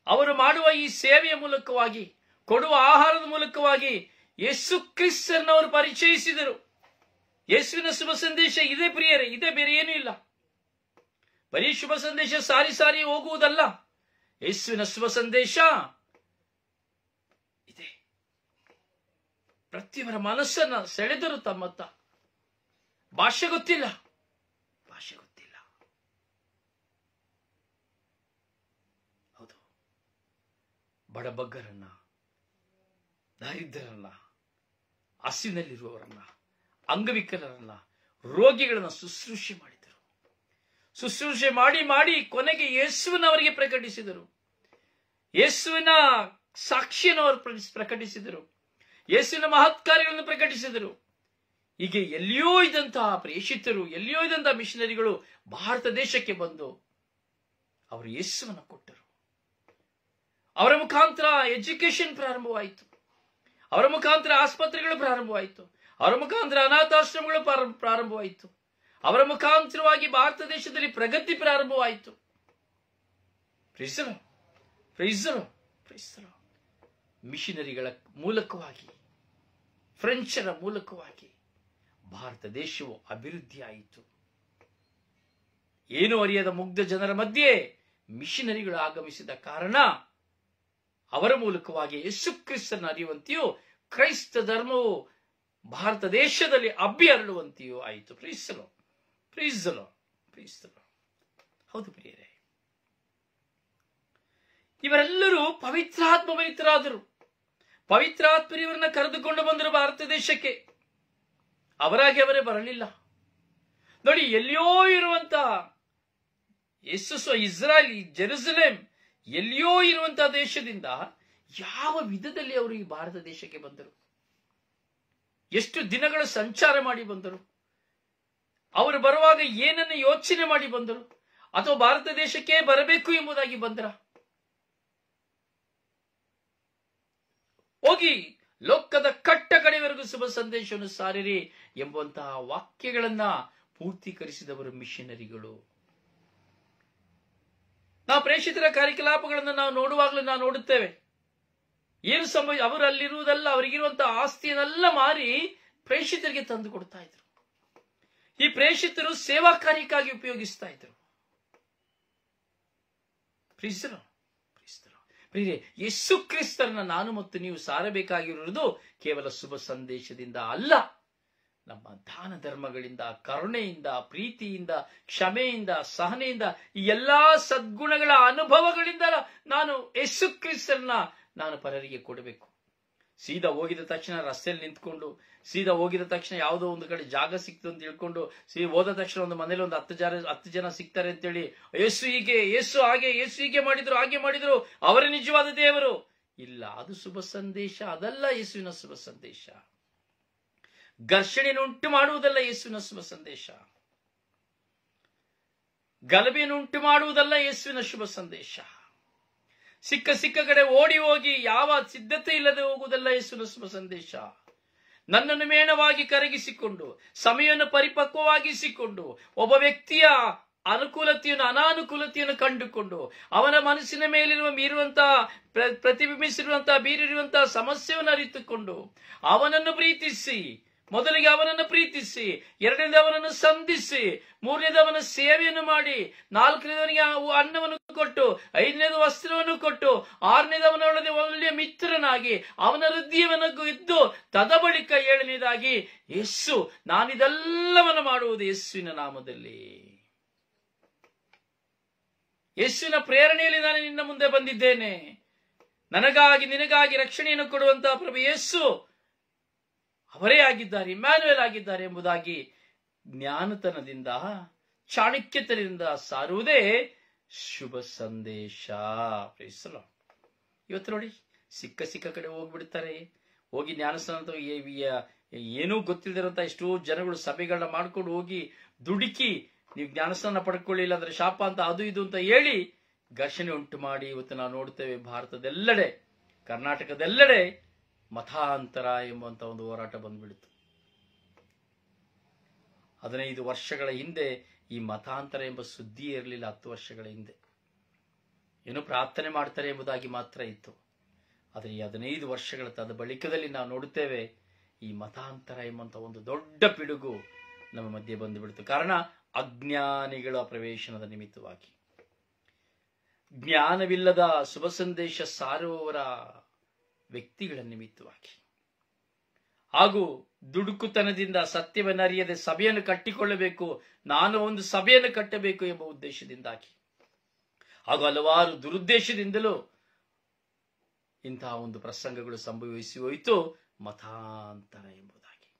ಅವರು ಮಾಡುವ ಈ ಸೇವೆಯ ಮೂಲಕವಾಗಿ, ಕೊಡುವ ಆಹಾರದ ಮೂಲಕವಾಗಿ ಯೇಸು ಕ್ರಿಸ್ತನವರು ಪರಿಚಯಿಸಿದರು. ಯೇಸುವಿನ ಶುಭ ಸಂದೇಶ ಇದೆ ಪ್ರಿಯರೇ, ಇದೆ, ಬೇರೆ ಏನೂ ಇಲ್ಲ. ಬರೀ ಶುಭ ಸಂದೇಶ ಸಾರಿ ಸಾರಿ ಹೋಗುವುದಲ್ಲ. ಯೇಸುವಿನ ಶುಭ ಸಂದೇಶ ಇದೆ. ಪ್ರತಿಯೊಬ್ಬರ ಮನಸ್ಸನ್ನ ಸೆಳೆದರು ತಮ್ಮತ್ತ. ಭಾಷೆ ಗೊತ್ತಿಲ್ಲ. ಹೌದು, ಬಡಬಗ್ಗರನ್ನ, ದರಿದ್ರರನ್ನ, ಹಸಿವಿನಲ್ಲಿರುವವರನ್ನ, ಅಂಗವಿಕಲರನ್ನ, ರೋಗಿಗಳನ್ನ ಶುಶ್ರೂಷೆ ಮಾಡಿದರು. ಶುಶ್ರೂಷೆ ಮಾಡಿ ಮಾಡಿ ಕೊನೆಗೆ ಯೇಸುವನ್ನು ಅವರಿಗೆ ಪ್ರಕಟಿಸಿದರು. ಯೇಸುವಿನ ಸಾಕ್ಷಿಯನ್ನು ಅವರು ಪ್ರಕಟಿಸಿದರು. ಯೇಸುವಿನ ಮಹತ್ಕಾರ್ಯಗಳನ್ನು ಪ್ರಕಟಿಸಿದರು. ಹೀಗೆ ಎಲ್ಲಿಯೋ ಇದ್ದಂತಹ ಪ್ರೇಷಿತರು, ಎಲ್ಲಿಯೋ ಇದ್ದಂತಹ ಮಿಷನರಿಗಳು ಭಾರತ ದೇಶಕ್ಕೆ ಬಂದು ಅವರು ಯೇಸುವನ್ನು ಕೊಟ್ಟರು. ಅವರ ಮುಖಾಂತರ ಎಜುಕೇಶನ್ ಪ್ರಾರಂಭವಾಯಿತು. ಅವರ ಮುಖಾಂತರ ಆಸ್ಪತ್ರೆಗಳು ಪ್ರಾರಂಭವಾಯಿತು. ಅವರ ಮುಖಾಂತರ ಅನಾಥಾಶ್ರಮಗಳು ಪ್ರಾರಂಭವಾಯಿತು. ಅವರ ಮುಖಾಂತರವಾಗಿ ಭಾರತ ದೇಶದಲ್ಲಿ ಪ್ರಗತಿ ಪ್ರಾರಂಭವಾಯಿತು. ಮಿಷನರಿಗಳ ಮೂಲಕವಾಗಿ, ಫ್ರೆಂಚರ ಮೂಲಕವಾಗಿ ಭಾರತ ದೇಶವು ಅಭಿವೃದ್ಧಿಯಾಯಿತು. ಏನೂ ಅರಿಯದ ಮುಗ್ಧ ಜನರ ಮಧ್ಯೆ ಮಿಷನರಿಗಳು ಆಗಮಿಸಿದ ಕಾರಣ ಅವರ ಮೂಲಕವಾಗಿ ಯೇಸು ಕ್ರಿಸ್ತನ ಅರಿಯುವಂತೆಯೂ ಕ್ರೈಸ್ತ ಧರ್ಮವು ಭಾರತ ದೇಶದಲ್ಲಿ ಹರಡುವಂತೆಯೂ ಆಯಿತು. ಹೌದು ಪ್ರಿಯರೇ, ಇವರೆಲ್ಲರೂ ಪವಿತ್ರಾತ್ಮಭರಿತರಾದರು. ಪವಿತ್ರಾತ್ಮರಿಯವರನ್ನ ಕರೆದುಕೊಂಡು ಬಂದರು ಭಾರತ ದೇಶಕ್ಕೆ. ಅವರಾಗಿ ಅವರೇ ಬರಲಿಲ್ಲ. ನೋಡಿ, ಎಲ್ಲಿಯೋ ಇರುವಂತಹ ಇಸ್ರಾಯೇಲ್, ಜೆರುಸಲೇಮ್, ಎಲ್ಲಿಯೋ ಇರುವಂತಹ ದೇಶದಿಂದ ಯಾವ ವಿಧದಲ್ಲಿ ಅವರು ಈ ಭಾರತ ದೇಶಕ್ಕೆ ಬಂದರು? ಎಷ್ಟು ದಿನಗಳ ಸಂಚಾರ ಮಾಡಿ ಬಂದರು? ಅವರು ಬರುವಾಗ ಏನನ್ನು ಯೋಚನೆ ಮಾಡಿ ಬಂದರು? ಅಥವಾ ಭಾರತ ದೇಶಕ್ಕೆ ಬರಬೇಕು ಎಂಬುದಾಗಿ ಬಂದರ? ಹೋಗಿ ಲೋಕದ ಕಟ್ಟ ಕಡೆಯವರೆಗೂ ಶುಭ ಸಂದೇಶವನ್ನು ಸಾರಿರಿ ಎಂಬುವಂತಹ ವಾಕ್ಯಗಳನ್ನ ಪೂರ್ತೀಕರಿಸಿದವರು ಮಿಷನರಿಗಳು. ನಾವು ಪ್ರೇಷಿತರ ಕಾರ್ಯಕಲಾಪಗಳನ್ನು ನಾವು ನೋಡುವಾಗಲೂ ನಾವು ನೋಡುತ್ತೇವೆ. ಏನು ಅವರು ಅಲ್ಲಿರುವುದಲ್ಲ, ಅವರಿಗಿರುವಂತಹ ಆಸ್ತಿಯನ್ನೆಲ್ಲ ಮಾರಿ ಪ್ರೇಷಿತರಿಗೆ ತಂದು ಕೊಡ್ತಾ ಇದ್ರು. ಈ ಪ್ರೇಷಿತರು ಸೇವಾ ಕಾರ್ಯಕ್ಕಾಗಿ ಉಪಯೋಗಿಸ್ತಾ ಇದ್ರು. ಯೇಸು ಕ್ರಿಸ್ತರನ್ನ ನಾನು ಮತ್ತು ನೀವು ಸಾರಬೇಕಾಗಿರುವುದು ಕೇವಲ ಶುಭ ಸಂದೇಶದಿಂದ ಅಲ್ಲ, ನಮ್ಮ ದಾನ ಧರ್ಮಗಳಿಂದ, ಕರುಣೆಯಿಂದ, ಪ್ರೀತಿಯಿಂದ, ಕ್ಷಮೆಯಿಂದ, ಸಹನೆಯಿಂದ, ಈ ಎಲ್ಲಾ ಸದ್ಗುಣಗಳ ಅನುಭವಗಳಿಂದ ನಾನು ಯೇಸು ಕ್ರಿಸ್ತರನ್ನ ನಾನು ಪರರಿಗೆ ಕೊಡಬೇಕು. ಸೀದಾ ಹೋಗಿದ ತಕ್ಷಣ ರಸ್ತೆಯಲ್ಲಿ ನಿಂತ್ಕೊಂಡು, ಸೀದಾ ಹೋಗಿದ ತಕ್ಷಣ ಯಾವುದೋ ಒಂದು ಕಡೆ ಜಾಗ ಸಿಕ್ತು ಅಂತ ತಿಳ್ಕೊಂಡು, ಹೋದ ತಕ್ಷಣ ಒಂದು ಮನೇಲಿ ಒಂದು 10 ಜನ ಸಿಗ್ತಾರೆ ಅಂತೇಳಿ ಯೇಸು ಹೀಗೆ, ಯೇಸು ಹಾಗೆ, ಯೇಸು ಹೀಗೆ ಮಾಡಿದ್ರು, ಹಾಗೆ ಮಾಡಿದ್ರು, ಅವರೇ ನಿಜವಾದ ದೇವರು. ಇಲ್ಲ, ಅದು ಶುಭ ಸಂದೇಶ ಅದಲ್ಲ. ಯೇಸುವಿನ ಶುಭ ಸಂದೇಶ ಘರ್ಷಣೆಯನ್ನು ಉಂಟು ಮಾಡುವುದಲ್ಲ. ಯೇಸುವಿನ ಶುಭ ಸಂದೇಶ ಗಲಭೆಯನ್ನು ಉಂಟು ಮಾಡುವುದಲ್ಲ. ಯೇಸುವಿನ ಶುಭ ಸಂದೇಶ ಸಿಕ್ಕ ಕಡೆ ಓಡಿ ಹೋಗಿ ಯಾವ ಸಿದ್ಧತೆ ಇಲ್ಲದೆ ಹೋಗುವುದಲ್ಲ. ಯೇಸುವಿನ ಶುಭ ಸಂದೇಶ ನನ್ನನ್ನು ಮೇಣವಾಗಿ ಕರಗಿಸಿಕೊಂಡು, ಸಮಯವನ್ನು ಪರಿಪಕ್ವವಾಗಿಸಿಕೊಂಡು, ಒಬ್ಬ ವ್ಯಕ್ತಿಯ ಅನುಕೂಲತೆಯನ್ನು ಅನಾನುಕೂಲತೆಯನ್ನು ಕಂಡುಕೊಂಡು, ಅವನ ಮನಸ್ಸಿನ ಮೇಲಿರುವಂತಹ ಪ್ರತಿಬಿಂಬಿಸಿರುವಂತಹ ಬೀರಿರುವಂತಹ ಸಮಸ್ಯೆಯನ್ನು ಅರಿತುಕೊಂಡು, ಅವನನ್ನು ಪ್ರೀತಿಸಿ, ಮೊದಲಿಗೆ ಅವನನ್ನು ಪ್ರೀತಿಸಿ, ಎರಡನೇದು ಅವನನ್ನು ಸಂಧಿಸಿ, ಮೂರನೇದು ಅವನ ಸೇವೆಯನ್ನು ಮಾಡಿ, ನಾಲ್ಕನೇದವನಿಗೆ ಅನ್ನವನ್ನು ಕೊಟ್ಟು, ಐದನೇದು ವಸ್ತ್ರವನ್ನು ಕೊಟ್ಟು, ಆರನೇದು ಅವನೊಳಗೆ ಒಳ್ಳೆಯ ಮಿತ್ರನಾಗಿ ಅವನ ಹೃದಯವನ್ನು ಇದ್ದು, ತದಬಳಿಕ ಏಳನೇದಾಗಿ ಯೇಸು, ನಾನಿದೆಲ್ಲವನ್ನು ಮಾಡುವುದು ಯೇಸುವಿನ ನಾಮದಲ್ಲಿ, ಯೇಸುವಿನ ಪ್ರೇರಣೆಯಲ್ಲಿ ನಾನು ನಿನ್ನ ಮುಂದೆ ಬಂದಿದ್ದೇನೆ, ನನಗಾಗಿ ನಿನಗಾಗಿ ರಕ್ಷಣೆಯನ್ನು ಕೊಡುವಂತಹ ಪ್ರಭು ಯೇಸು ಅವರೇ ಆಗಿದ್ದಾರೆ, ಇಮ್ಯಾನ್ಯುಯಲ್ ಆಗಿದ್ದಾರೆ ಎಂಬುದಾಗಿ ಜ್ಞಾನತನದಿಂದ, ಚಾಣಕ್ಯತನದಿಂದ ಸಾರುವುದೇ ಶುಭ ಸಂದೇಶ. ಇವತ್ತು ನೋಡಿ, ಸಿಕ್ಕ ಕಡೆ ಹೋಗ್ಬಿಡ್ತಾರೆ. ಹೋಗಿ ಜ್ಞಾನಸ್ನಾನ ಏನೂ ಗೊತ್ತಿಲ್ಲದಿರಂತ ಎಷ್ಟೋ ಜನಗಳು ಸಭೆಗಳನ್ನ ಮಾಡ್ಕೊಂಡು ಹೋಗಿ ದುಡುಕಿ, ನೀವು ಜ್ಞಾನಸ್ನಾನ ಪಡ್ಕೊಳ್ಳಿಲ್ಲ ಅಂದ್ರೆ ಶಾಪ ಅಂತ, ಅದು ಇದು ಅಂತ ಹೇಳಿ ಘರ್ಷಣೆ ಉಂಟು ಮಾಡಿ ಇವತ್ತು ನಾವು ನೋಡ್ತೇವೆ. ಭಾರತದೆಲ್ಲೆಡೆ, ಕರ್ನಾಟಕದೆಲ್ಲೆಡೆ ಮತಾಂತರ ಎಂಬಂತ ಒಂದು ಹೋರಾಟ ಬಂದ್ಬಿಡ್ತು. 15 ವರ್ಷಗಳ ಹಿಂದೆ ಈ ಮತಾಂತರ ಎಂಬ ಸುದ್ದಿ ಇರಲಿಲ್ಲ. 10 ವರ್ಷಗಳ ಹಿಂದೆ ಏನೋ ಪ್ರಾರ್ಥನೆ ಮಾಡ್ತಾರೆ ಎಂಬುದಾಗಿ ಮಾತ್ರ ಇತ್ತು. ಆದರೆ ಈ 15 ವರ್ಷಗಳ ಬಳಿಕದಲ್ಲಿ ನಾವು ನೋಡುತ್ತೇವೆ, ಈ ಮತಾಂತರ ಎಂಬಂತ ಒಂದು ದೊಡ್ಡ ಪಿಡುಗು ನಮ್ಮ ಮಧ್ಯೆ ಬಂದುಬಿಡ್ತು. ಕಾರಣ ಅಜ್ಞಾನಿಗಳ ಪ್ರವೇಶನದ ನಿಮಿತ್ತವಾಗಿ, ಜ್ಞಾನವಿಲ್ಲದ ಶುಭ ಸಂದೇಶ ಸಾರುವವರ ವ್ಯಕ್ತಿಗಳ ನಿಮಿತ್ತವಾಗಿ, ಹಾಗೂ ದುಡುಕುತನದಿಂದ ಸತ್ಯವನ್ನು ಅರಿಯದೆ ಸಭೆಯನ್ನು ಕಟ್ಟಿಕೊಳ್ಳಬೇಕು, ನಾನು ಒಂದು ಸಭೆಯನ್ನು ಕಟ್ಟಬೇಕು ಎಂಬ ಉದ್ದೇಶದಿಂದಾಗಿ, ಹಾಗೂ ಹಲವಾರು ದುರುದ್ದೇಶದಿಂದಲೂ ಇಂತಹ ಒಂದು ಪ್ರಸಂಗಗಳು ಸಂಭವಿಸಿ ಹೋಯಿತು. ಮತಾಂತರ ಎಂಬುದಾಗಿ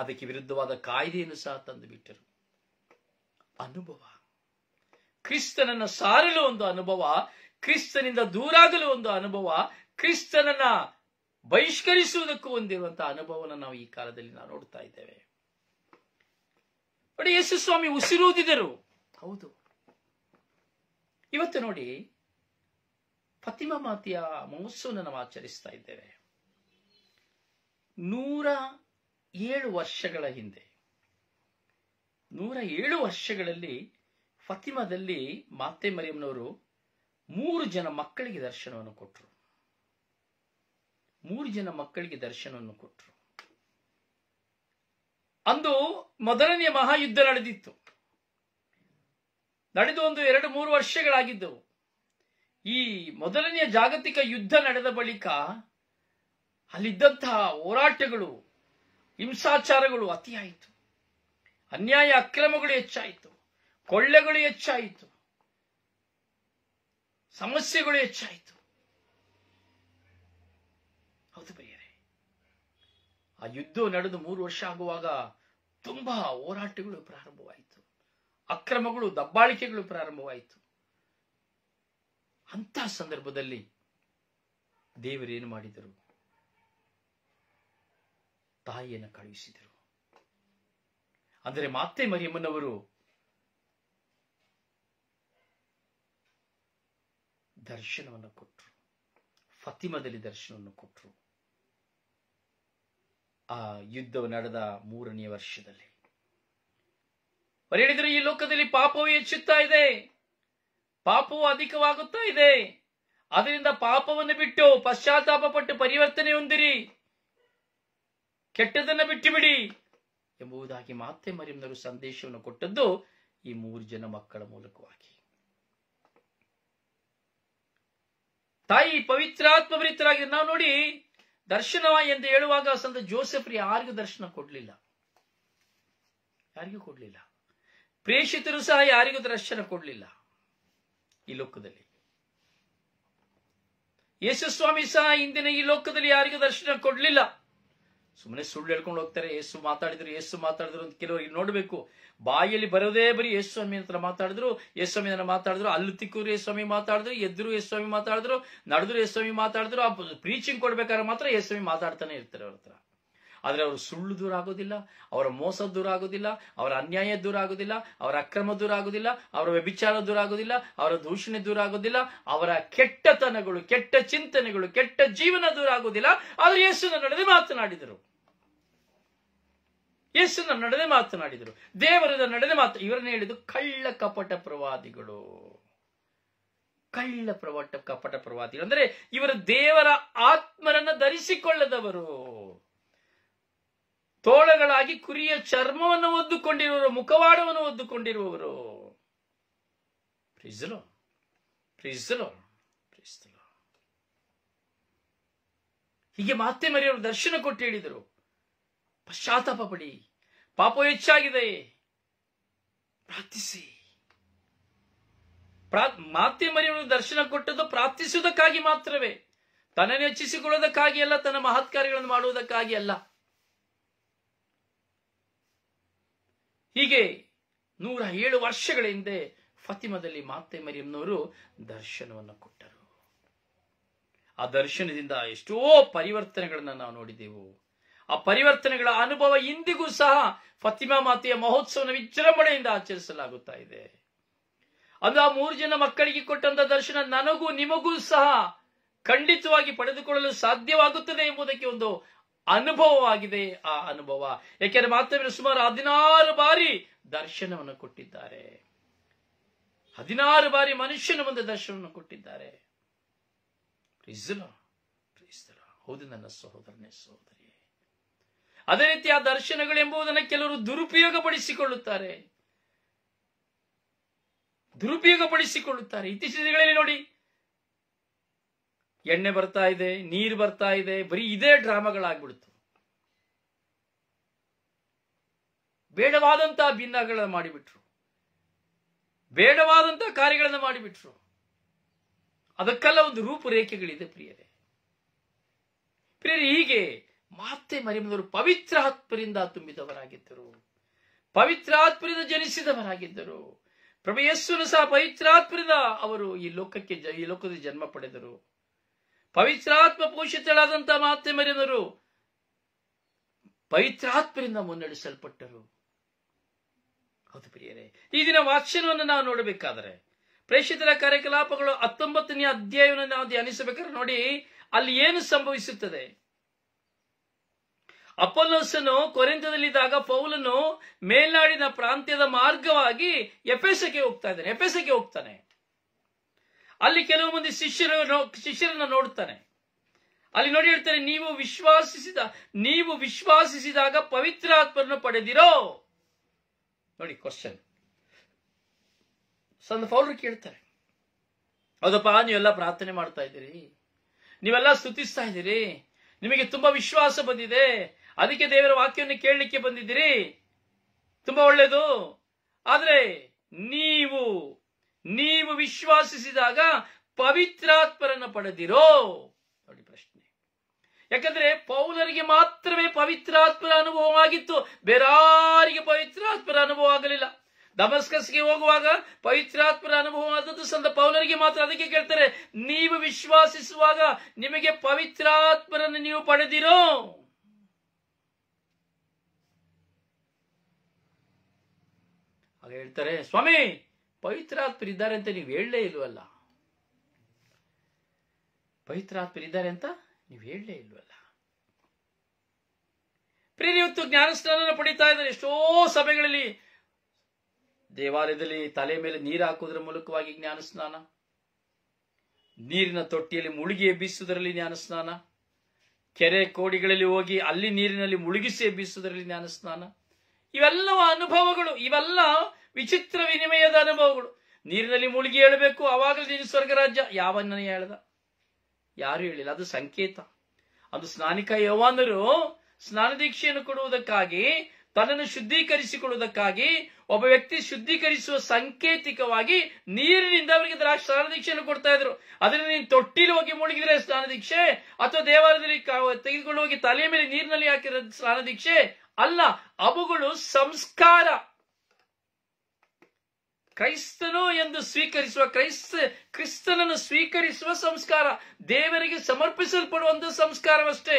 ಅದಕ್ಕೆ ವಿರುದ್ಧವಾದ ಕಾಯ್ದೆಯನ್ನು ಸಹ ತಂದು ಬಿಟ್ಟರು. ಅನುಭವ ಕ್ರಿಸ್ತನನ್ನ ಸಾರಲು ಒಂದು ಅನುಭವ, ಕ್ರಿಸ್ತನಿಂದ ದೂರಾಗಲು ಒಂದು ಅನುಭವ, ಕ್ರಿಸ್ತನನ್ನ ಬಹಿಷ್ಕರಿಸುವುದಕ್ಕೂ ಹೊಂದಿರುವಂತಹ ಅನುಭವವನ್ನು ನಾವು ಈ ಕಾಲದಲ್ಲಿ ನಾವು ನೋಡ್ತಾ ಇದ್ದೇವೆ. ನೋಡಿ, ಯೇಸು ಸ್ವಾಮಿ ಉಸಿರೂದಿದರು. ಹೌದು, ಇವತ್ತು ನೋಡಿ ಫತಿಮಾ ಮಾತೆಯ ಮಹೋತ್ಸವವನ್ನು ನಾವು ಆಚರಿಸ್ತಾ ಇದ್ದೇವೆ. 107 ವರ್ಷಗಳ ಹಿಂದೆ, 107 ವರ್ಷಗಳಲ್ಲಿ ಫತಿಮಾದಲ್ಲಿ ಮಾತೆ ಮರಿಯಮ್ಮನವರು 3 ಜನ ಮಕ್ಕಳಿಗೆ ದರ್ಶನವನ್ನು ಕೊಟ್ಟರು. 3 ಜನ ಮಕ್ಕಳಿಗೆ ದರ್ಶನವನ್ನು ಕೊಟ್ಟರು. ಅಂದು ಮೊದಲನೆಯ ಮಹಾಯುದ್ಧ ನಡೆದಿತ್ತು. ನಡೆದು 1-2-3 ವರ್ಷಗಳಾಗಿದ್ದವು. ಈ ಮೊದಲನೆಯ ಜಾಗತಿಕ ಯುದ್ಧ ನಡೆದ ಬಳಿಕ ಅಲ್ಲಿದ್ದಂತಹ ಹೋರಾಟಗಳು, ಹಿಂಸಾಚಾರಗಳು ಅತಿಯಾಯಿತು. ಅನ್ಯಾಯ ಅಕ್ರಮಗಳು ಹೆಚ್ಚಾಯಿತು, ಕೊಳ್ಳೆಗಳು ಹೆಚ್ಚಾಯಿತು, ಸಮಸ್ಯೆಗಳು ಹೆಚ್ಚಾಯಿತು. ಹೌದು ಪ್ರಿಯರೇ, ಆ ಯುದ್ಧ ನಡೆದು 3 ವರ್ಷ ಆಗುವಾಗ ತುಂಬಾ ಹೋರಾಟಗಳು ಪ್ರಾರಂಭವಾಯಿತು, ಅಕ್ರಮಗಳು, ದಬ್ಬಾಳಿಕೆಗಳು ಪ್ರಾರಂಭವಾಯಿತು. ಅಂತ ಸಂದರ್ಭದಲ್ಲಿ ದೇವರೇನು ಮಾಡಿದರು? ತಾಯಿಯನ್ನು ಕಳುಹಿಸಿದರು. ಅಂದರೆ ಮಾತೆ ಮರಿಯಮ್ಮನವರು ದರ್ಶನವನ್ನು ಕೊಟ್ಟರು. ಫತಿಮಾದಲ್ಲಿ ದರ್ಶನವನ್ನು ಕೊಟ್ಟರು. ಆ ಯುದ್ಧವು ನಡೆದ 3ನೇ ವರ್ಷದಲ್ಲಿ ಅವರು ಹೇಳಿದರು, ಈ ಲೋಕದಲ್ಲಿ ಪಾಪವು ಹೆಚ್ಚುತ್ತಾ ಇದೆ, ಪಾಪವು ಅಧಿಕವಾಗುತ್ತಾ ಇದೆ. ಅದರಿಂದ ಪಾಪವನ್ನು ಬಿಟ್ಟು ಪಶ್ಚಾತ್ತಾಪ ಪಟ್ಟು ಪರಿವರ್ತನೆ ಹೊಂದಿರಿ, ಕೆಟ್ಟದನ್ನು ಬಿಟ್ಟು ಬಿಡಿ ಎಂಬುದಾಗಿ ಮಾತೆ ಮರಿಯಮ್ಮನವರು ಸಂದೇಶವನ್ನು ಕೊಟ್ಟದ್ದು ಈ 3 ಜನ ಮಕ್ಕಳ ಮೂಲಕವಾಗಿ. ತಾಯಿ ಪವಿತ್ರಾತ್ಮಭರಿತರಾಗಿ ನಾವು ನೋಡಿ, ದರ್ಶನ ಎಂದು ಹೇಳುವಾಗ ಸಂತ ಜೋಸೆಫ್ ಯಾರಿಗೂ ದರ್ಶನ ಕೊಡ್ಲಿಲ್ಲ, ಯಾರಿಗೂ ಕೊಡ್ಲಿಲ್ಲ. ಪ್ರೇಷಿತರು ಸಹ ಯಾರಿಗೂ ದರ್ಶನ ಕೊಡ್ಲಿಲ್ಲ ಈ ಲೋಕದಲ್ಲಿ. ಯೇಸು ಸ್ವಾಮಿ ಸಹ ಇಂದಿನ ಈ ಲೋಕದಲ್ಲಿ ಯಾರಿಗೂ ದರ್ಶನ ಕೊಡ್ಲಿಲ್ಲ. ಸುಮ್ಮನೆ ಸುಳ್ಳು ಹೇಳ್ಕೊಂಡು ಹೋಗ್ತಾರೆ. ಯೇಸು ಮಾತಾಡಿದ್ರು ಅಂತ ಕೆಲವರಿಗೆ ನೋಡ್ಬೇಕು. ಬಾಯಲ್ಲಿ ಬರೋದೇ ಬರೀ ಯೇಸು ಸ್ವಾಮಿ ಅಂತ ಮಾತಾಡಿದ್ರು, ಯೇಸು ಸ್ವಾಮಿ ಮಾತಾಡಿದ್ರು, ಅಲ್ಲಿ ತಿಕ್ಕೂರು ಯೇಸು ಸ್ವಾಮಿ ಮಾತಾಡಿದ್ರು, ಎದ್ರು ಯೇಸು ಸ್ವಾಮಿ ಮಾತಾಡಿದ್ರು, ನಡೆದ್ರು ಯೇಸು ಸ್ವಾಮಿ ಮಾತಾಡಿದ್ರು. ಆ ಪ್ರೀಚಿಂಗ್ ಕೊಡ್ಬೇಕಾದ್ರೆ ಮಾತ್ರ ಯೇಸು ಸ್ವಾಮಿ ಮಾತಾಡ್ತಾನೆ ಇರ್ತಾರೆ ಅವ್ರ ಹತ್ರ. ಆದ್ರೆ ಅವರು ಸುಳ್ಳು ದೂರ ಆಗೋದಿಲ್ಲ, ಅವರ ಮೋಸ ದೂರ ಆಗೋದಿಲ್ಲ, ಅವರ ಅನ್ಯಾಯ ದೂರ ಆಗೋದಿಲ್ಲ, ಅವರ ಅಕ್ರಮ ದೂರ ಆಗೋದಿಲ್ಲ, ಅವರ ವ್ಯಭಿಚಾರ ದೂರ ಆಗೋದಿಲ್ಲ, ಅವರ ದೂಷಣೆ ದೂರ ಆಗೋದಿಲ್ಲ, ಅವರ ಕೆಟ್ಟತನಗಳು, ಕೆಟ್ಟ ಚಿಂತನೆಗಳು, ಕೆಟ್ಟ ಜೀವನ ದೂರ ಆಗೋದಿಲ್ಲ. ಆದ್ರೆ ಯೇಸುನ ನಡೆದೇ ಮಾತನಾಡಿದರು, ಯೇಸುನ ನಡೆದೇ ಮಾತನಾಡಿದರು, ದೇವರದ ನಡೆದೇ ಇವರನ್ನ ಹೇಳಿದ್ದು ಕಳ್ಳ ಕಪಟ ಪ್ರವಾದಿಗಳು. ಕಳ್ಳ ಕಪಟ ಪ್ರವಾದಿಗಳು ಅಂದ್ರೆ ಇವರು ದೇವರ ಆತ್ಮರನ್ನ ಧರಿಸಿಕೊಳ್ಳದವರು, ತೋಳಗಳಾಗಿ ಕುರಿಯ ಚರ್ಮವನ್ನು ಒದ್ದುಕೊಂಡಿರುವವರು, ಮುಖವಾಡವನ್ನು ಒದ್ದುಕೊಂಡಿರುವವರು. ಹೀಗೆ ಮಾತೆ ಮರಿಯವರು ದರ್ಶನ ಕೊಟ್ಟು ಹೇಳಿದರು, ಪಶ್ಚಾತ್ತಾಪ ಪಡಿ, ಪಾಪ ಹೆಚ್ಚಾಗಿದೆ, ಪ್ರಾರ್ಥಿಸಿ. ಮಾತೆ ಮರಿಯವರು ದರ್ಶನ ಕೊಟ್ಟದ್ದು ಪ್ರಾರ್ಥಿಸುವುದಕ್ಕಾಗಿ ಮಾತ್ರವೇ, ತನ್ನನ್ನು ಹೆಚ್ಚಿಸಿಕೊಳ್ಳುವುದಕ್ಕಾಗಿ ಅಲ್ಲ, ತನ್ನ ಮಹತ್ಕಾರ್ಯಗಳನ್ನು ಮಾಡುವುದಕ್ಕಾಗಿ ಅಲ್ಲ. ಹೀಗೆ 107 ವರ್ಷಗಳ ಹಿಂದೆ ಫತಿಮಾದಲ್ಲಿ ಮಾತೆ ಮರಿಯಮ್ಮನವರು ದರ್ಶನವನ್ನು ಕೊಟ್ಟರು. ಆ ದರ್ಶನದಿಂದ ಎಷ್ಟೋ ಪರಿವರ್ತನೆಗಳನ್ನ ನಾವು ನೋಡಿದೆವು. ಆ ಪರಿವರ್ತನೆಗಳ ಅನುಭವ ಇಂದಿಗೂ ಸಹ ಫತಿಮಾ ಮಾತೆಯ ಮಹೋತ್ಸವನ ವಿಜೃಂಭಣೆಯಿಂದ ಆಚರಿಸಲಾಗುತ್ತಾ ಇದೆ. ಅದು ಆ 3 ಜನ ಮಕ್ಕಳಿಗೆ ಕೊಟ್ಟಂತ ದರ್ಶನ ನನಗೂ ನಿಮಗೂ ಸಹ ಖಂಡಿತವಾಗಿ ಪಡೆದುಕೊಳ್ಳಲು ಸಾಧ್ಯವಾಗುತ್ತದೆ ಎಂಬುದಕ್ಕೆ ಒಂದು ಅನುಭವವಾಗಿದೆ. ಆ ಅನುಭವ ಯಾಕೆಂದ್ರೆ ಮಾತೆ ಸುಮಾರು 16 ಬಾರಿ ದರ್ಶನವನ್ನು ಕೊಟ್ಟಿದ್ದಾರೆ. 16 ಬಾರಿ ಮನುಷ್ಯನ ಮುಂದೆ ದರ್ಶನವನ್ನು ಕೊಟ್ಟಿದ್ದಾರೆ. ಹೌದು ನನ್ನ ಸಹೋದರನೇ, ಸಹೋದರಿಯೇ. ಅದೇ ರೀತಿ ಆ ದರ್ಶನಗಳೆಂಬುದನ್ನು ಕೆಲವರು ದುರುಪಯೋಗಪಡಿಸಿಕೊಳ್ಳುತ್ತಾರೆ. ಇತ್ತೀಚಿನ ದಿನಗಳಲ್ಲಿ ನೋಡಿ, ಎಣ್ಣೆ ಬರ್ತಾ ಇದೆ, ನೀರು ಬರ್ತಾ ಇದೆ, ಬರೀ ಇದೇ ಡ್ರಾಮಾಗಳಾಗ್ಬಿಡ್ತು. ಬೇಡವಾದಂತಹ ಭಿನ್ನಗಳನ್ನು ಮಾಡಿಬಿಟ್ರು, ಬೇಡವಾದಂತಹ ಕಾರ್ಯಗಳನ್ನು ಮಾಡಿಬಿಟ್ರು. ಅದಕ್ಕೆಲ್ಲ ಒಂದು ರೂಪುರೇಖೆಗಳಿದೆ ಪ್ರಿಯರೇ. ಹೀಗೆ ಮಾತೆ ಮರಿಯಮ್ಮನವರು ಪವಿತ್ರಾತ್ಮರಿಂದ ತುಂಬಿದವರಾಗಿದ್ದರು, ಪವಿತ್ರಾತ್ಮರಿಂದ ಜನಿಸಿದವರಾಗಿದ್ದರು, ಪ್ರಭು ಯೇಸುವನ್ನು ಸಹ ಪವಿತ್ರಾತ್ಮರಿಂದ ಅವರು ಈ ಲೋಕದ ಜನ್ಮ ಪಡೆದರು. ಪವಿತ್ರಾತ್ಮ ಪೋಷಿತಳಾದಂತಹ ಮಾತೆ ಮರಿಯವರು ಪವಿತ್ರಾತ್ಮರಿಂದ ಮುನ್ನಡೆಸಲ್ಪಟ್ಟರು. ಹೌದು ಪ್ರಿಯರೇ, ಈ ದಿನ ವಾಕ್ಯವನ್ನು ನಾವು ನೋಡಬೇಕಾದರೆ ಪ್ರೇಷಿತರ ಕಾರ್ಯಕಲಾಪಗಳು 19ನೇ ಅಧ್ಯಾಯವನ್ನು ನಾವು ಧ್ಯಾನಿಸಬೇಕಾದ್ರೆ ನೋಡಿ, ಅಲ್ಲಿ ಏನು ಸಂಭವಿಸುತ್ತದೆ. ಅಪೊಲ್ಲೋಸನು ಕೊರಿಂಥದಲ್ಲಿದ್ದಾಗ ಪೌಲನು ಮೇಲ್ನಾಡಿನ ಪ್ರಾಂತ್ಯದ ಮಾರ್ಗವಾಗಿ ಎಫೆಸಕ್ಕೆ ಹೋಗ್ತಾನೆ. ಅಲ್ಲಿ ಕೆಲವು ಮಂದಿ ಶಿಷ್ಯರನ್ನ ನೋಡ್ತಾನೆ. ಅಲ್ಲಿ ನೋಡಿ ಹೇಳ್ತಾರೆ, ನೀವು ವಿಶ್ವಾಸಿಸಿದಾಗ ಪವಿತ್ರಾತ್ಮರನ್ನು ಪಡೆದಿರೋ. ನೋಡಿ ಕ್ವಶನ್. ಸಂತ ಪೌಲರು ಕೇಳ್ತಾರೆ, ಹೌದಪ್ಪ, ನೀವೆಲ್ಲ ಪ್ರಾರ್ಥನೆ ಮಾಡ್ತಾ ಇದ್ದೀರಿ, ನೀವೆಲ್ಲ ಸ್ತುತಿಸ್ತಾ ಇದ್ದೀರಿ, ನಿಮಗೆ ತುಂಬಾ ವಿಶ್ವಾಸ ಬಂದಿದೆ, ಅದಕ್ಕೆ ದೇವರ ವಾಕ್ಯವನ್ನು ಕೇಳಲಿಕ್ಕೆ ಬಂದಿದ್ದೀರಿ, ತುಂಬಾ ಒಳ್ಳೇದು. ಆದ್ರೆ ನೀವು ವಿಶ್ವಾಸಿಸಿದಾಗ ಪವಿತ್ರಾತ್ಮರನ್ನು ಪಡೆದಿರೋ. ನೋಡಿ ಪ್ರಶ್ನೆ. ಯಾಕಂದ್ರೆ ಪೌಲರಿಗೆ ಮಾತ್ರವೇ ಪವಿತ್ರಾತ್ಮರ ಅನುಭವವಾಗಿತ್ತು, ಬೇರಾರಿಗೆ ಪವಿತ್ರಾತ್ಮರ ಅನುಭವ ಆಗಲಿಲ್ಲ. ದಮಸ್ಕಸ್ಗೆ ಹೋಗುವಾಗ ಪವಿತ್ರಾತ್ಮರ ಅನುಭವ ಆದದ್ದು ಸಂತ ಪೌಲರಿಗೆ ಮಾತ್ರ. ಅದಕ್ಕೆ ಕೇಳ್ತಾರೆ, ನೀವು ವಿಶ್ವಾಸಿಸುವಾಗ ನಿಮಗೆ ಪವಿತ್ರಾತ್ಮರನ್ನು ನೀವು ಪಡೆದಿರೋ. ಹಾಗೆ ಹೇಳ್ತಾರೆ, ಸ್ವಾಮಿ ಪವಿತ್ರಾತ್ಮರಿದ್ದಾರೆ ಅಂತ ನೀವು ಹೇಳಲೇ ಇಲ್ವಲ್ಲ, ಪವಿತ್ರಾತ್ಮರಿದ್ದಾರೆ ಅಂತ ನೀವು ಹೇಳಲೇ ಇಲ್ವಲ್ಲ. ಪ್ರಿಯರೇ, ಇವತ್ತು ಜ್ಞಾನಸ್ನಾನ ಪಡಿತಾ ಇದ್ದಾರೆ. ಎಷ್ಟೋ ಸಭೆಗಳಲ್ಲಿ ದೇವಾಲಯದಲ್ಲಿ ತಲೆ ಮೇಲೆ ನೀರು ಹಾಕುವುದರ ಮೂಲಕವಾಗಿ ಜ್ಞಾನಸ್ನಾನ, ನೀರಿನ ತೊಟ್ಟಿಯಲ್ಲಿ ಮುಳುಗಿ ಎಬ್ಬಿಸುವುದರಲ್ಲಿ ಜ್ಞಾನಸ್ನಾನ, ಕೆರೆ ಕೋಡಿಗಳಲ್ಲಿ ಹೋಗಿ ಅಲ್ಲಿ ನೀರಿನಲ್ಲಿ ಮುಳುಗಿಸಿ ಎಬ್ಬಿಸುವುದರಲ್ಲಿ ಜ್ಞಾನಸ್ನಾನ. ಇವೆಲ್ಲವ ಅನುಭವಗಳು, ಇವೆಲ್ಲ ವಿಚಿತ್ರ ವಿನಿಮಯದ ಅನುಭವಗಳು. ನೀರಿನಲ್ಲಿ ಮುಳುಗಿ ಹೇಳಬೇಕು, ಅವಾಗಲೇ ನೀನು ಸ್ವರ್ಗ ರಾಜ್ಯ. ಯಾವನ್ನ ಹೇಳ್ದ? ಯಾರು ಹೇಳಿಲ್ಲ. ಅದು ಸಂಕೇತ. ಅದು ಸ್ನಾನಿಕ ಯೋಹಾನರು ಸ್ನಾನ ದೀಕ್ಷೆಯನ್ನು ಕೊಡುವುದಕ್ಕಾಗಿ, ತನ್ನನ್ನು ಶುದ್ಧೀಕರಿಸಿಕೊಳ್ಳುವುದಕ್ಕಾಗಿ, ಒಬ್ಬ ವ್ಯಕ್ತಿ ಶುದ್ಧೀಕರಿಸುವ ಸಂಕೇತಿಕವಾಗಿ ನೀರಿನಿಂದ ಅವರಿಗೆ ಸ್ನಾನ ದೀಕ್ಷೆಯನ್ನು ಕೊಡ್ತಾ ಇದ್ರು. ಅದರಿಂದ ನೀನು ತೊಟ್ಟಿಲಿ ಹೋಗಿ ಮುಳುಗಿದ್ರೆ ಸ್ನಾನ ದೀಕ್ಷೆ, ಅಥವಾ ದೇವಾಲಯದಲ್ಲಿ ತೆಗೆದುಕೊಂಡು ಹೋಗಿ ತಲೆಯ ಮೇಲೆ ನೀರಿನಲ್ಲಿ ಹಾಕಿರೋ ಸ್ನಾನ ದೀಕ್ಷೆ ಅಲ್ಲ. ಅವುಗಳು ಸಂಸ್ಕಾರ. ಕ್ರೈಸ್ತನು ಎಂದು ಸ್ವೀಕರಿಸುವ, ಕ್ರಿಸ್ತನನ್ನು ಸ್ವೀಕರಿಸುವ ಸಂಸ್ಕಾರ, ದೇವರಿಗೆ ಸಮರ್ಪಿಸಲ್ಪಡುವಂತಹ ಸಂಸ್ಕಾರವಷ್ಟೇ.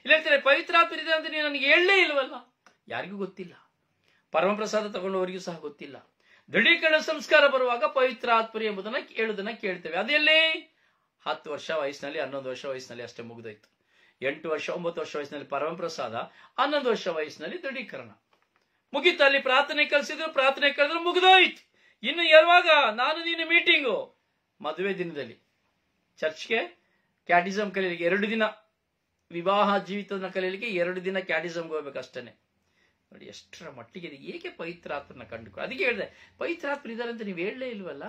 ಇಲ್ಲ ಹೇಳ್ತಾರೆ, ಪವಿತ್ರಾತ್ಮ ಇದೆ ಅಂತ ನೀವು ನನಗೆ ಹೇಳಲೇ ಇಲ್ವಲ್ಲ. ಯಾರಿಗೂ ಗೊತ್ತಿಲ್ಲ. ಪರಮಪ್ರಸಾದ ತಗೊಂಡವರಿಗೂ ಸಹ ಗೊತ್ತಿಲ್ಲ. ದೃಢೀಕರಣ ಸಂಸ್ಕಾರ ಬರುವಾಗ ಪವಿತ್ರಾತ್ಮರು ಎಂಬುದನ್ನ ಹೇಳುವುದನ್ನ ಕೇಳ್ತೇವೆ. ಅದೆಲ್ಲಿ? 10 ವರ್ಷ ವಯಸ್ಸಿನಲ್ಲಿ, 11 ವರ್ಷ ವಯಸ್ಸಿನಲ್ಲಿ ಅಷ್ಟೇ ಮುಗಿದೋಯ್ತು. 8 ವರ್ಷ 9 ವರ್ಷ ವಯಸ್ಸಿನಲ್ಲಿ ಪರಮಪ್ರಸಾದ, 11 ವರ್ಷ ವಯಸ್ಸಿನಲ್ಲಿ ದೃಢೀಕರಣ ಮುಗಿತು. ಅಲ್ಲಿ ಪ್ರಾರ್ಥನೆ ಕಲಿಸಿದ್ರು, ಪ್ರಾರ್ಥನೆ ಕಲಿದ್ರು, ಮುಗಿದೋಯ್ತು. ಇನ್ನು ಯಾವಾಗ ನಾನು ನೀನು ಮೀಟಿಂಗು? ಮದುವೆ ದಿನದಲ್ಲಿ ಚರ್ಚ್ಗೆ ಕ್ಯಾಟಿಸಮ್ ಕಲೀಲಿಕ್ಕೆ 2 ದಿನ, ವಿವಾಹ ಜೀವಿತದ ಕಲೀಲಿಕ್ಕೆ 2 ದಿನ ಕ್ಯಾಟಿಸಮ್ಗೆ ಹೋಗ್ಬೇಕಷ್ಟೇನೆ. ನೋಡಿ ಎಷ್ಟರ ಮಟ್ಟಿಗೆ ಇದೆ. ಏಕೆ ಪವಿತ್ರಾತ್ಮನ ಕಂಡುಕೊಳ್ಳಿ. ಅದಕ್ಕೆ ಹೇಳಿದೆ, ಪವಿತ್ರಾತ್ಮ ಇದ್ದಾರೆ ಅಂತ ನೀವು ಹೇಳಲೇ ಇಲ್ವಲ್ಲ,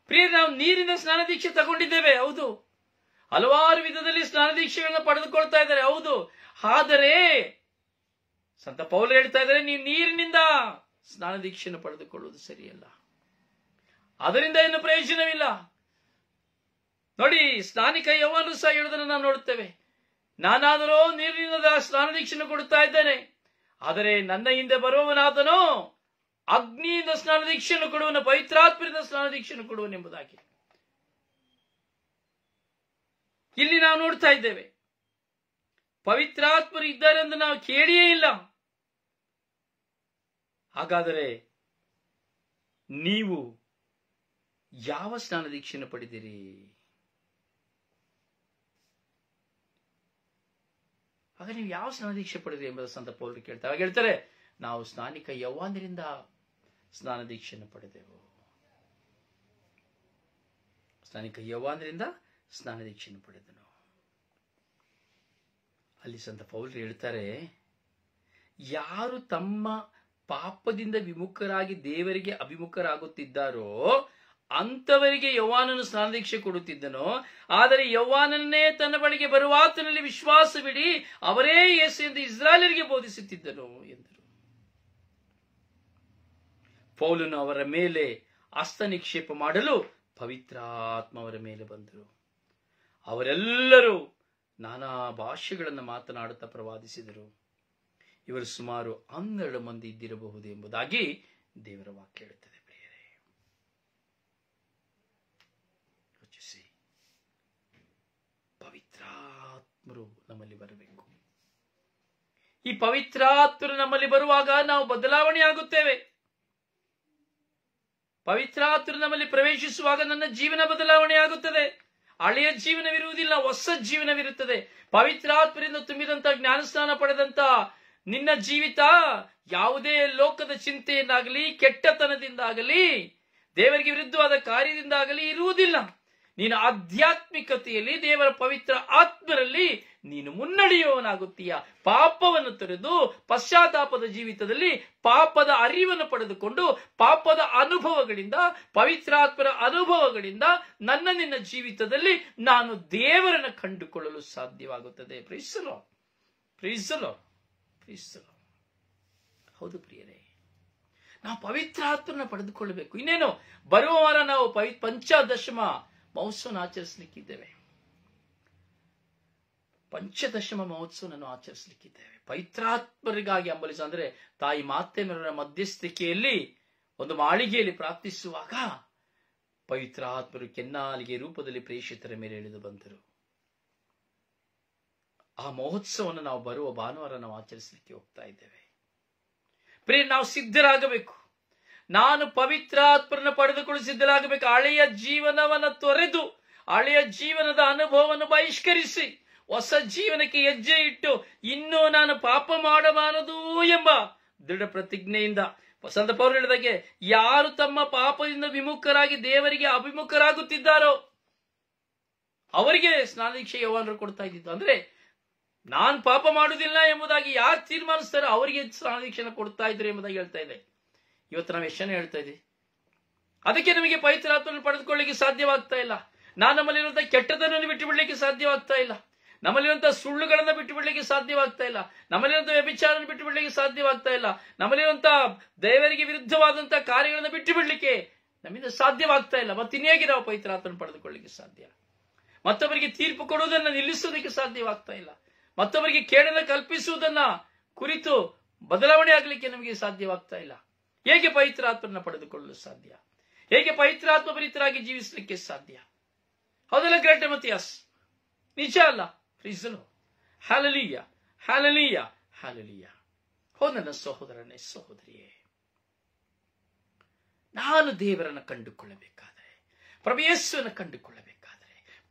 ಪ್ರಿಯ, ನಾವು ನೀರಿನ ಸ್ನಾನ ದೀಕ್ಷೆ ತಗೊಂಡಿದ್ದೇವೆ, ಹೌದು. ಹಲವಾರು ವಿಧದಲ್ಲಿ ಸ್ನಾನ ದೀಕ್ಷೆಗಳನ್ನ ಪಡೆದುಕೊಳ್ತಾ ಇದ್ದಾರೆ, ಹೌದು. ಆದರೆ ಸಂತ ಪೌಲ ಹೇಳ್ತಾ ಇದ್ದಾರೆ, ನೀವು ನೀರಿನಿಂದ ಸ್ನಾನ ದೀಕ್ಷೆಯನ್ನು ಪಡೆದುಕೊಳ್ಳುವುದು ಸರಿಯಲ್ಲ, ಅದರಿಂದ ಏನು ಪ್ರಯೋಜನವಿಲ್ಲ. ನೋಡಿ, ಸ್ನಾನಿಕ ಯೋಹಾನರು ಸಹ ಹೇಳುವುದನ್ನು ನಾವು ನೋಡುತ್ತೇವೆ. ನಾನಾದರೂ ನೀರಿನಿಂದ ಸ್ನಾನ ದೀಕ್ಷೆಯನ್ನು ಕೊಡುತ್ತಾ ಇದ್ದೇನೆ, ಆದರೆ ನನ್ನ ಹಿಂದೆ ಬರುವವನಾದನೋ ಅಗ್ನಿಯಿಂದ ಸ್ನಾನ ದೀಕ್ಷೆಯನ್ನು ಕೊಡುವನು, ಪವಿತ್ರಾತ್ಮರಿಂದ ಸ್ನಾನ ದೀಕ್ಷೆಯನ್ನು ಕೊಡುವನೆಂಬುದಾಗಿ ಇಲ್ಲಿ ನಾವು ನೋಡ್ತಾ ಇದ್ದೇವೆ. ಪವಿತ್ರಾತ್ಮರು ಇದ್ದಾರೆ ಎಂದು ನಾವು ಕೇಳಿಯೇ ಇಲ್ಲ. ಹಾಗಾದರೆ ನೀವು ಯಾವ ಸ್ನಾನ ದೀಕ್ಷೆಯನ್ನು ಪಡೆದಿರಿ? ಆಗ ನೀವು ಯಾವ ಸ್ನಾನ ದೀಕ್ಷೆ ಪಡೆದಿರಿ ಎಂಬುದು ಸಂತ ಪೌಲರು ಕೇಳ್ತಾರೆ. ಅವಾಗ ಹೇಳ್ತಾರೆ, ನಾವು ಸ್ನಾನಿಕ ಯೋಹಾನರಿಂದ ಸ್ನಾನ ದೀಕ್ಷೆಯನ್ನು ಪಡೆದೆವು. ಸ್ನಾನಿಕ ಯೋಹಾನರಿಂದ ಸ್ನಾನ ದೀಕ್ಷೆಯನ್ನು ಪಡೆದನು. ಅಲ್ಲಿ ಸಂತ ಪೌಲರು ಹೇಳ್ತಾರೆ, ಯಾರು ತಮ್ಮ ಪಾಪದಿಂದ ವಿಮುಖರಾಗಿ ದೇವರಿಗೆ ಅಭಿಮುಖರಾಗುತ್ತಿದ್ದಾರೋ ಅಂತವರಿಗೆ ಯೋಹಾನನು ಸ್ನಾನ ದೀಕ್ಷೆ ಕೊಡುತ್ತಿದ್ದನು. ಆದರೆ ಯೋಹಾನನ್ನೇ ತನ್ನ ಬಳಿಗೆ ಬರುವಾತನಲ್ಲಿ ವಿಶ್ವಾಸವಿಡಿ, ಅವರೇ ಯೇಸು ಎಂದು ಇಸ್ರಾಯೇಲರಿಗೆ ಬೋಧಿಸುತ್ತಿದ್ದನು ಎಂದರು. ಪೌಲನು ಅವರ ಮೇಲೆ ಹಸ್ತ ನಿಕ್ಷೇಪ ಮಾಡಲು ಪವಿತ್ರಾತ್ಮ ಅವರ ಮೇಲೆ ಬಂದರು. ಅವರೆಲ್ಲರೂ ನಾನಾ ಭಾಷೆಗಳನ್ನು ಮಾತನಾಡುತ್ತಾ ಪ್ರವಾದಿಸಿದರು. ಇವರು ಸುಮಾರು 12 ಮಂದಿ ಇದ್ದಿರಬಹುದು ಎಂಬುದಾಗಿ ದೇವರ ವಾಕ್ಯ ಹೇಳುತ್ತದೆ. ಪ್ರಿಯರೇ, ಯೋಚಿಸಿ. ಪವಿತ್ರಾತ್ಮರು ನಮ್ಮಲ್ಲಿ ಬರಬೇಕು. ಈ ಪವಿತ್ರಾತ್ಮರು ನಮ್ಮಲ್ಲಿ ಬರುವಾಗ ನಾವು ಬದಲಾವಣೆ ಆಗುತ್ತೇವೆ. ಪವಿತ್ರಾತ್ಮರು ನಮ್ಮಲ್ಲಿ ಪ್ರವೇಶಿಸುವಾಗ ನನ್ನ ಜೀವನ ಬದಲಾವಣೆ ಆಗುತ್ತದೆ. ಹಳೆಯ ಜೀವನವಿರುವುದಿಲ್ಲ, ಹೊಸ ಜೀವನವಿರುತ್ತದೆ. ಪವಿತ್ರಾತ್ಮರಿಂದ ತುಂಬಿದಂತ ಜ್ಞಾನಸ್ನಾನ ಪಡೆದಂತ ನಿನ್ನ ಜೀವಿತ ಯಾವುದೇ ಲೋಕದ ಚಿಂತೆಯಿಂದಾಗಲಿ, ಕೆಟ್ಟತನದಿಂದಾಗಲಿ, ದೇವರಿಗೆ ವಿರುದ್ಧವಾದ ಕಾರ್ಯದಿಂದಾಗಲಿ ಇರುವುದಿಲ್ಲ. ನೀನು ಆಧ್ಯಾತ್ಮಿಕತೆಯಲ್ಲಿ ದೇವರ ಪವಿತ್ರ ಆತ್ಮರಲ್ಲಿ ನೀನು ಮುನ್ನಡೆಯುವವನಾಗುತ್ತೀಯ. ಪಾಪವನ್ನು ತೊರೆದು ಪಶ್ಚಾತ್ತಾಪದ ಜೀವಿತದಲ್ಲಿ ಪಾಪದ ಅರಿವನ್ನು ಪಡೆದುಕೊಂಡು ಪಾಪದ ಅನುಭವಗಳಿಂದ, ಪವಿತ್ರಾತ್ಮರ ಅನುಭವಗಳಿಂದ ನಿನ್ನ ಜೀವಿತದಲ್ಲಿ ನಾನು ದೇವರನ್ನು ಕಂಡುಕೊಳ್ಳಲು ಸಾಧ್ಯವಾಗುತ್ತದೆ. Praise the Lord, praise the Lord, praise the Lord. ಹೌದು ಪ್ರಿಯರೇ, ನಾವು ಪವಿತ್ರಾತ್ಮರನ್ನು ಪಡೆದುಕೊಳ್ಳಬೇಕು. ಇನ್ನೇನು ಬರುವ ವಾರ ನಾವು ಪಂಚದಶಮ ಮಹೋತ್ಸವನ ಆಚರಿಸಲಿಕ್ಕಿದ್ದೇವೆ. ಪಂಚದಶಮ ಮಹೋತ್ಸವನನ್ನು ಆಚರಿಸಲಿಕ್ಕಿದ್ದೇವೆ. ಪವಿತ್ರಾತ್ಮರಿಗಾಗಿ ಹಂಬಲಿಸ ಅಂದ್ರೆ ತಾಯಿ ಮಾತೆಯರ ಮಧ್ಯಸ್ಥಿಕೆಯಲ್ಲಿ ಒಂದು ಮಾಳಿಗೆಯಲ್ಲಿ ಪ್ರಾರ್ಥಿಸುವಾಗ ಪವಿತ್ರಾತ್ಮರು ಕೆನ್ನಾಲಿಗೆ ರೂಪದಲ್ಲಿ ಪ್ರೇಷಿತರ ಮೇಲೆ ಇಳಿದು ಬಂದರು. ಆ ಮಹೋತ್ಸವವನ್ನು ನಾವು ಬರುವ ಭಾನುವಾರ ನಾವು ಆಚರಿಸಲಿಕ್ಕೆ ಹೋಗ್ತಾ ಇದ್ದೇವೆ. ಪ್ರಿಯ, ನಾವು ಸಿದ್ಧರಾಗಬೇಕು. ನಾನು ಪವಿತ್ರಾತ್ಮರನ್ನು ಪಡೆದುಕೊಂಡು ಸಿದ್ಧರಾಗಬೇಕು. ಹಳೆಯ ಜೀವನವನ್ನು ತೊರೆದು, ಹಳೆಯ ಜೀವನದ ಅನುಭವವನ್ನು ಬಹಿಷ್ಕರಿಸಿ, ಹೊಸ ಜೀವನಕ್ಕೆ ಹೆಜ್ಜೆ ಇಟ್ಟು ಇನ್ನೂ ನಾನು ಪಾಪ ಮಾಡಬಾರದು ಎಂಬ ದೃಢ ಪ್ರತಿಜ್ಞೆಯಿಂದ ಸಂತ ಪೌಲನು ಹೇಳಿದಾಗೆ, ಯಾರು ತಮ್ಮ ಪಾಪದಿಂದ ವಿಮುಖರಾಗಿ ದೇವರಿಗೆ ಅಭಿಮುಖರಾಗುತ್ತಿದ್ದಾರೋ ಅವರಿಗೆ ಸ್ನಾನದೀಕ್ಷೆ ಯೋಹಾನರು ಕೊಡ್ತಾ ಇದ್ದಿದ್ದು. ಅಂದ್ರೆ ನಾನು ಪಾಪ ಮಾಡುವುದಿಲ್ಲ ಎಂಬುದಾಗಿ ಯಾರು ತೀರ್ಮಾನಿಸ್ತಾರೋ ಅವರಿಗೆ ಸ್ನಾನದೀಕ್ಷೆನ ಕೊಡ್ತಾ ಇದ್ರು ಎಂಬುದಾಗಿ ಹೇಳ್ತಾ ಇದೆ. ಇವತ್ತು ನಾವು ಎಷ್ಟು ಜನ ಹೇಳ್ತಾ ಇದ್ದೀವಿ? ಅದಕ್ಕೆ ನಮಗೆ ಪವಿತ್ರಾತ್ಮವನ್ನು ಪಡೆದುಕೊಳ್ಳಲಿಕ್ಕೆ ಸಾಧ್ಯವಾಗ್ತಾ ಇಲ್ಲ. ನಮ್ಮಲ್ಲಿರುವಂತಹ ಕೆಟ್ಟದನ್ನು ಬಿಟ್ಟು ಬಿಡಲಿಕ್ಕೆ ಸಾಧ್ಯವಾಗ್ತಾ ಇಲ್ಲ. ನಮ್ಮಲ್ಲಿರುವಂತಹ ಸುಳ್ಳುಗಳನ್ನು ಬಿಟ್ಟು ಬಿಡಲಿಕ್ಕೆ ಸಾಧ್ಯವಾಗ್ತಾ ಇಲ್ಲ. ನಮ್ಮಲ್ಲಿರುವಂತಹ ವ್ಯಭಿಚಾರವನ್ನು ಬಿಟ್ಟು ಬಿಡಲಿಕ್ಕೆ ಸಾಧ್ಯವಾಗ್ತಾ ಇಲ್ಲ. ನಮ್ಮಲ್ಲಿರುವಂತಹ ದೇವರಿಗೆ ವಿರುದ್ಧವಾದಂತಹ ಕಾರ್ಯಗಳನ್ನು ಬಿಟ್ಟು ಬಿಡಲಿಕ್ಕೆ ನಮ್ಮಿಂದ ಸಾಧ್ಯವಾಗ್ತಾ ಇಲ್ಲ. ಮತ್ತಿನ್ನೇಗೆ ನಾವು ಪವಿತ್ರಾತ್ಮವನ್ನು ಪಡೆದುಕೊಳ್ಳಲಿಕ್ಕೆ ಸಾಧ್ಯ? ಮತ್ತೊಬ್ಬರಿಗೆ ತೀರ್ಪು ಕೊಡುವುದನ್ನು ನಿಲ್ಲಿಸುವುದಕ್ಕೆ ಸಾಧ್ಯವಾಗ್ತಾ ಇಲ್ಲ. ಮತ್ತೊಬ್ಬರಿಗೆ ಕೇಡನ್ನು ಕಲ್ಪಿಸುವುದನ್ನ ಕುರಿತು ಬದಲಾವಣೆ ಆಗಲಿಕ್ಕೆ ನಮಗೆ ಸಾಧ್ಯವಾಗ್ತಾ ಇಲ್ಲ. ಹೇಗೆ ಪವಿತ್ರಾತ್ಮರನ್ನು ಪಡೆದುಕೊಳ್ಳಲು ಸಾಧ್ಯ? ಹೇಗೆ ಪವಿತ್ರಾತ್ಮ ಭರಿತರಾಗಿ ಜೀವಿಸಲಿಕ್ಕೆ ಸಾಧ್ಯ? ಹೌದಲ್ಲ ಗ್ರೇಟ್ ಮತಿಯಾಸ್? ನಿಜ ಅಲ್ಲ? Praise the Lord, hallelujah, hallelujah, hallelujah. ಹೋ ನನ್ನ ಸಹೋದರನೇ, ಸಹೋದರಿಯೇ, ನಾನು ದೇವರನ್ನು ಕಂಡುಕೊಳ್ಳಬೇಕಾದರೆ, ಪ್ರಭು ಯೇಸುವನ್ನು ಕಂಡುಕೊಳ್ಳಬೇಕಾದರೆ,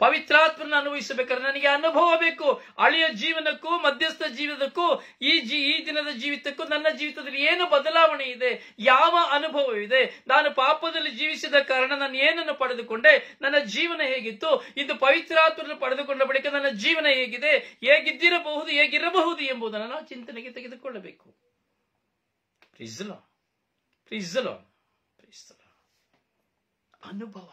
ಪವಿತ್ರಾತ್ಮನ ಅನುಭವಿಸಬೇಕಾದ್ರೆ ನನಗೆ ಅನುಭವ ಬೇಕು. ಹಳೆಯ ಜೀವನಕ್ಕೂ ಮಧ್ಯಸ್ಥ ಜೀವನಕ್ಕೂ ಈ ದಿನದ ಜೀವಿತಕ್ಕೂ ನನ್ನ ಜೀವಿತದಲ್ಲಿ ಏನು ಬದಲಾವಣೆ ಇದೆ, ಯಾವ ಅನುಭವವಿದೆ, ನಾನು ಪಾಪದಲ್ಲಿ ಜೀವಿಸಿದ ಕಾರಣ ನಾನು ಏನನ್ನು ಪಡೆದುಕೊಂಡೆ, ನನ್ನ ಜೀವನ ಹೇಗಿತ್ತು, ಇದು ಪವಿತ್ರಾತ್ಮನ ಪಡೆದುಕೊಂಡ ಬಳಿಕ ನನ್ನ ಜೀವನ ಹೇಗಿದೆ, ಹೇಗಿದ್ದಿರಬಹುದು, ಹೇಗಿರಬಹುದು ಎಂಬುದನ್ನು ನಾವು ಚಿಂತನೆಗೆ ತೆಗೆದುಕೊಳ್ಳಬೇಕು. Praise the Lord, praise the Lord, praise the Lord. ಅನುಭವ.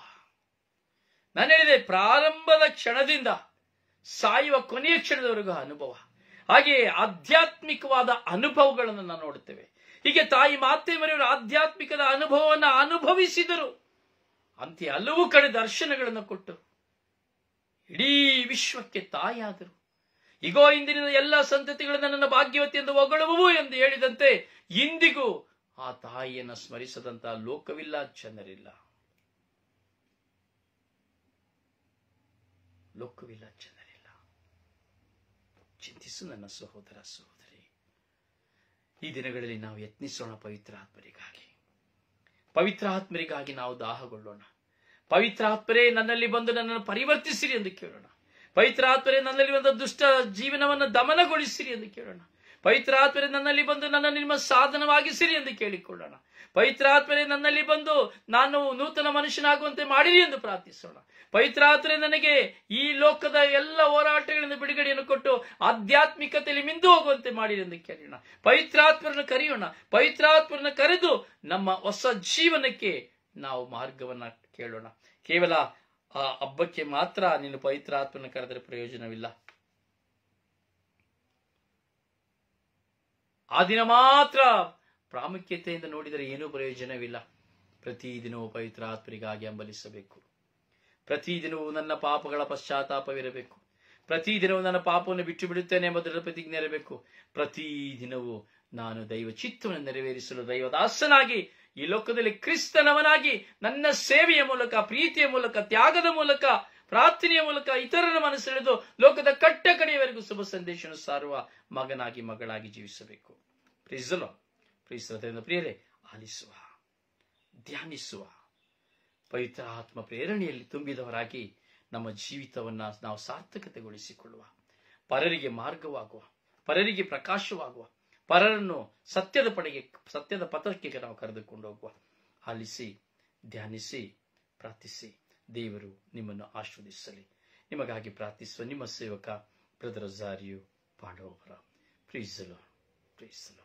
ನಾನು ಹೇಳಿದೆ, ಪ್ರಾರಂಭದ ಕ್ಷಣದಿಂದ ಸಾಯುವ ಕೊನೆಯ ಕ್ಷಣದವರೆಗೂ ಅನುಭವ. ಹಾಗೆ ಆಧ್ಯಾತ್ಮಿಕವಾದ ಅನುಭವಗಳನ್ನು ನಾವು ನೋಡುತ್ತೇವೆ. ಹೀಗೆ ತಾಯಿ ಮಾತೆಯವರವರು ಆಧ್ಯಾತ್ಮಿಕದ ಅನುಭವವನ್ನು ಅನುಭವಿಸಿದರು. ಅಂತೆ ಹಲವು ಕಡೆ ದರ್ಶನಗಳನ್ನು ಕೊಟ್ಟು ಇಡೀ ವಿಶ್ವಕ್ಕೆ ತಾಯಿಯಾದರು. ಈಗೋ ಇಂದಿನ ಎಲ್ಲ ಸಂತತಿಗಳನ್ನು ನನ್ನ ಭಾಗ್ಯವತಿ ಎಂದು ಹೊಗಳುವವು ಎಂದು ಹೇಳಿದಂತೆ ಇಂದಿಗೂ ಆ ತಾಯಿಯನ್ನು ಸ್ಮರಿಸದಂತಹ ಲೋಕವಿಲ್ಲ, ಜನರಿಲ್ಲ. ಲೋಕವಿಲ್ಲ, ಜನರಿಲ್ಲ. ಚಿಂತಿಸು ನನ್ನ ಸಹೋದರ, ಸಹೋದರಿ. ಈ ದಿನಗಳಲ್ಲಿ ನಾವು ಯತ್ನಿಸೋಣ ಪವಿತ್ರಾತ್ಮರಿಗಾಗಿ. ಪವಿತ್ರಾತ್ಮರಿಗಾಗಿ ನಾವು ದಾಹಗೊಳ್ಳೋಣ. ಪವಿತ್ರಾತ್ಮರೇ ನನ್ನಲ್ಲಿ ಬಂದು ನನ್ನನ್ನು ಪರಿವರ್ತಿಸಿರಿ ಎಂದು ಕೇಳೋಣ. ಪವಿತ್ರಾತ್ಮರೇ ನನ್ನಲ್ಲಿ ಒಂದು ದುಷ್ಟ ಜೀವನವನ್ನು ದಮನಗೊಳಿಸಿರಿ ಎಂದು ಕೇಳೋಣ. ಪವಿತ್ರಾತ್ಮರೇ ನನ್ನಲ್ಲಿ ಬಂದು ನನ್ನ ನಿಮ್ಮ ಸಾಧನವಾಗಿಸಿರಿ ಎಂದು ಕೇಳಿಕೊಳ್ಳೋಣ. ಪವಿತ್ರಾತ್ಮರೇ ನನ್ನಲ್ಲಿ ಬಂದು ನಾನು ನೂತನ ಮನುಷ್ಯನಾಗುವಂತೆ ಮಾಡಿರಿ ಎಂದು ಪ್ರಾರ್ಥಿಸೋಣ. ಪವಿತ್ರಾತ್ಮರೇ ನನಗೆ ಈ ಲೋಕದ ಎಲ್ಲ ಹೋರಾಟಗಳಿಂದ ಬಿಡುಗಡೆಯನ್ನು ಕೊಟ್ಟು ಆಧ್ಯಾತ್ಮಿಕತೆಯಲ್ಲಿ ಮಿಂದು ಹೋಗುವಂತೆ ಮಾಡಿರಿ ಎಂದು ಕೇಳೋಣ. ಪವಿತ್ರಾತ್ಮರನ್ನು ಕರೆಯೋಣ. ಪವಿತ್ರಾತ್ಮರನ್ನು ಕರೆದು ನಮ್ಮ ಹೊಸ ಜೀವನಕ್ಕೆ ನಾವು ಮಾರ್ಗವನ್ನ ಕೇಳೋಣ. ಕೇವಲ ಆ ಹಬ್ಬಕ್ಕೆ ಮಾತ್ರ ನೀನು ಪವಿತ್ರಾತ್ಮನ ಕರೆದರೆ ಪ್ರಯೋಜನವಿಲ್ಲ. ಆ ದಿನ ಮಾತ್ರ ಪ್ರಾಮುಖ್ಯತೆಯಿಂದ ನೋಡಿದರೆ ಏನೂ ಪ್ರಯೋಜನವಿಲ್ಲ. ಪ್ರತಿದಿನವೂ ಪವಿತ್ರಾತ್ಮರಿಗಾಗಿ ಹಂಬಲಿಸಬೇಕು. ಪ್ರತಿದಿನವೂ ನನ್ನ ಪಾಪಗಳ ಪಶ್ಚಾತ್ತಾಪವಿರಬೇಕು. ಪ್ರತಿದಿನವೂ ನನ್ನ ಪಾಪವನ್ನು ಬಿಟ್ಟು ಬಿಡುತ್ತೇನೆ ಎಂಬ ದೃಢ ಪ್ರತಿಜ್ಞೆ ಇರಬೇಕು. ಪ್ರತಿದಿನವೂ ನಾನು ದೈವ ಚಿತ್ತವನ್ನು ನೆರವೇರಿಸಲು ದೈವದಾಸನಾಗಿ ಈ ಲೋಕದಲ್ಲಿ ಕ್ರಿಸ್ತನವನಾಗಿ ನನ್ನ ಸೇವೆಯ ಮೂಲಕ, ಪ್ರೀತಿಯ ಮೂಲಕ, ತ್ಯಾಗದ ಮೂಲಕ, ಪ್ರಾರ್ಥನೆಯ ಮೂಲಕ ಇತರರ ಮನಸ್ಸೆಳೆದು ಲೋಕದ ಕಟ್ಟ ಕಡೆಯವರೆಗೂ ಶುಭ ಸಂದೇಶವನ್ನು ಸಾರುವ ಮಗನಾಗಿ, ಮಗಳಾಗಿ ಜೀವಿಸಬೇಕು. ಪ್ರೀಸಲು ಪ್ರಿಯರೇ, ಆಲಿಸುವ, ಧ್ಯಾನಿಸುವ, ಪವಿತ್ರ ಆತ್ಮ ಪ್ರೇರಣೆಯಲ್ಲಿ ತುಂಬಿದವರಾಗಿ ನಮ್ಮ ಜೀವಿತವನ್ನ ನಾವು ಸಾರ್ಥಕತೆಗೊಳಿಸಿಕೊಳ್ಳುವ, ಪರರಿಗೆ ಮಾರ್ಗವಾಗುವ, ಪರರಿಗೆ ಪ್ರಕಾಶವಾಗುವ, ಪರರನ್ನು ಸತ್ಯದ ಪಥಕ್ಕೆ ನಾವು ಕರೆದುಕೊಂಡು ಹೋಗುವ. ಆಲಿಸಿ, ಧ್ಯಾನಿಸಿ, ಪ್ರಾರ್ಥಿಸಿ. ದೇವರು ನಿಮ್ಮನ್ನು ಆಶೀರ್ವದಿಸಲಿ. ನಿಮಗಾಗಿ ಪ್ರಾರ್ಥಿಸುವ ನಿಮ್ಮ ಸೇವಕ ಬ್ರದರ್ ರೋಸಾರಿಯೋ ಪಾಂಡವಪುರ. ಪ್ರೀಸಲು.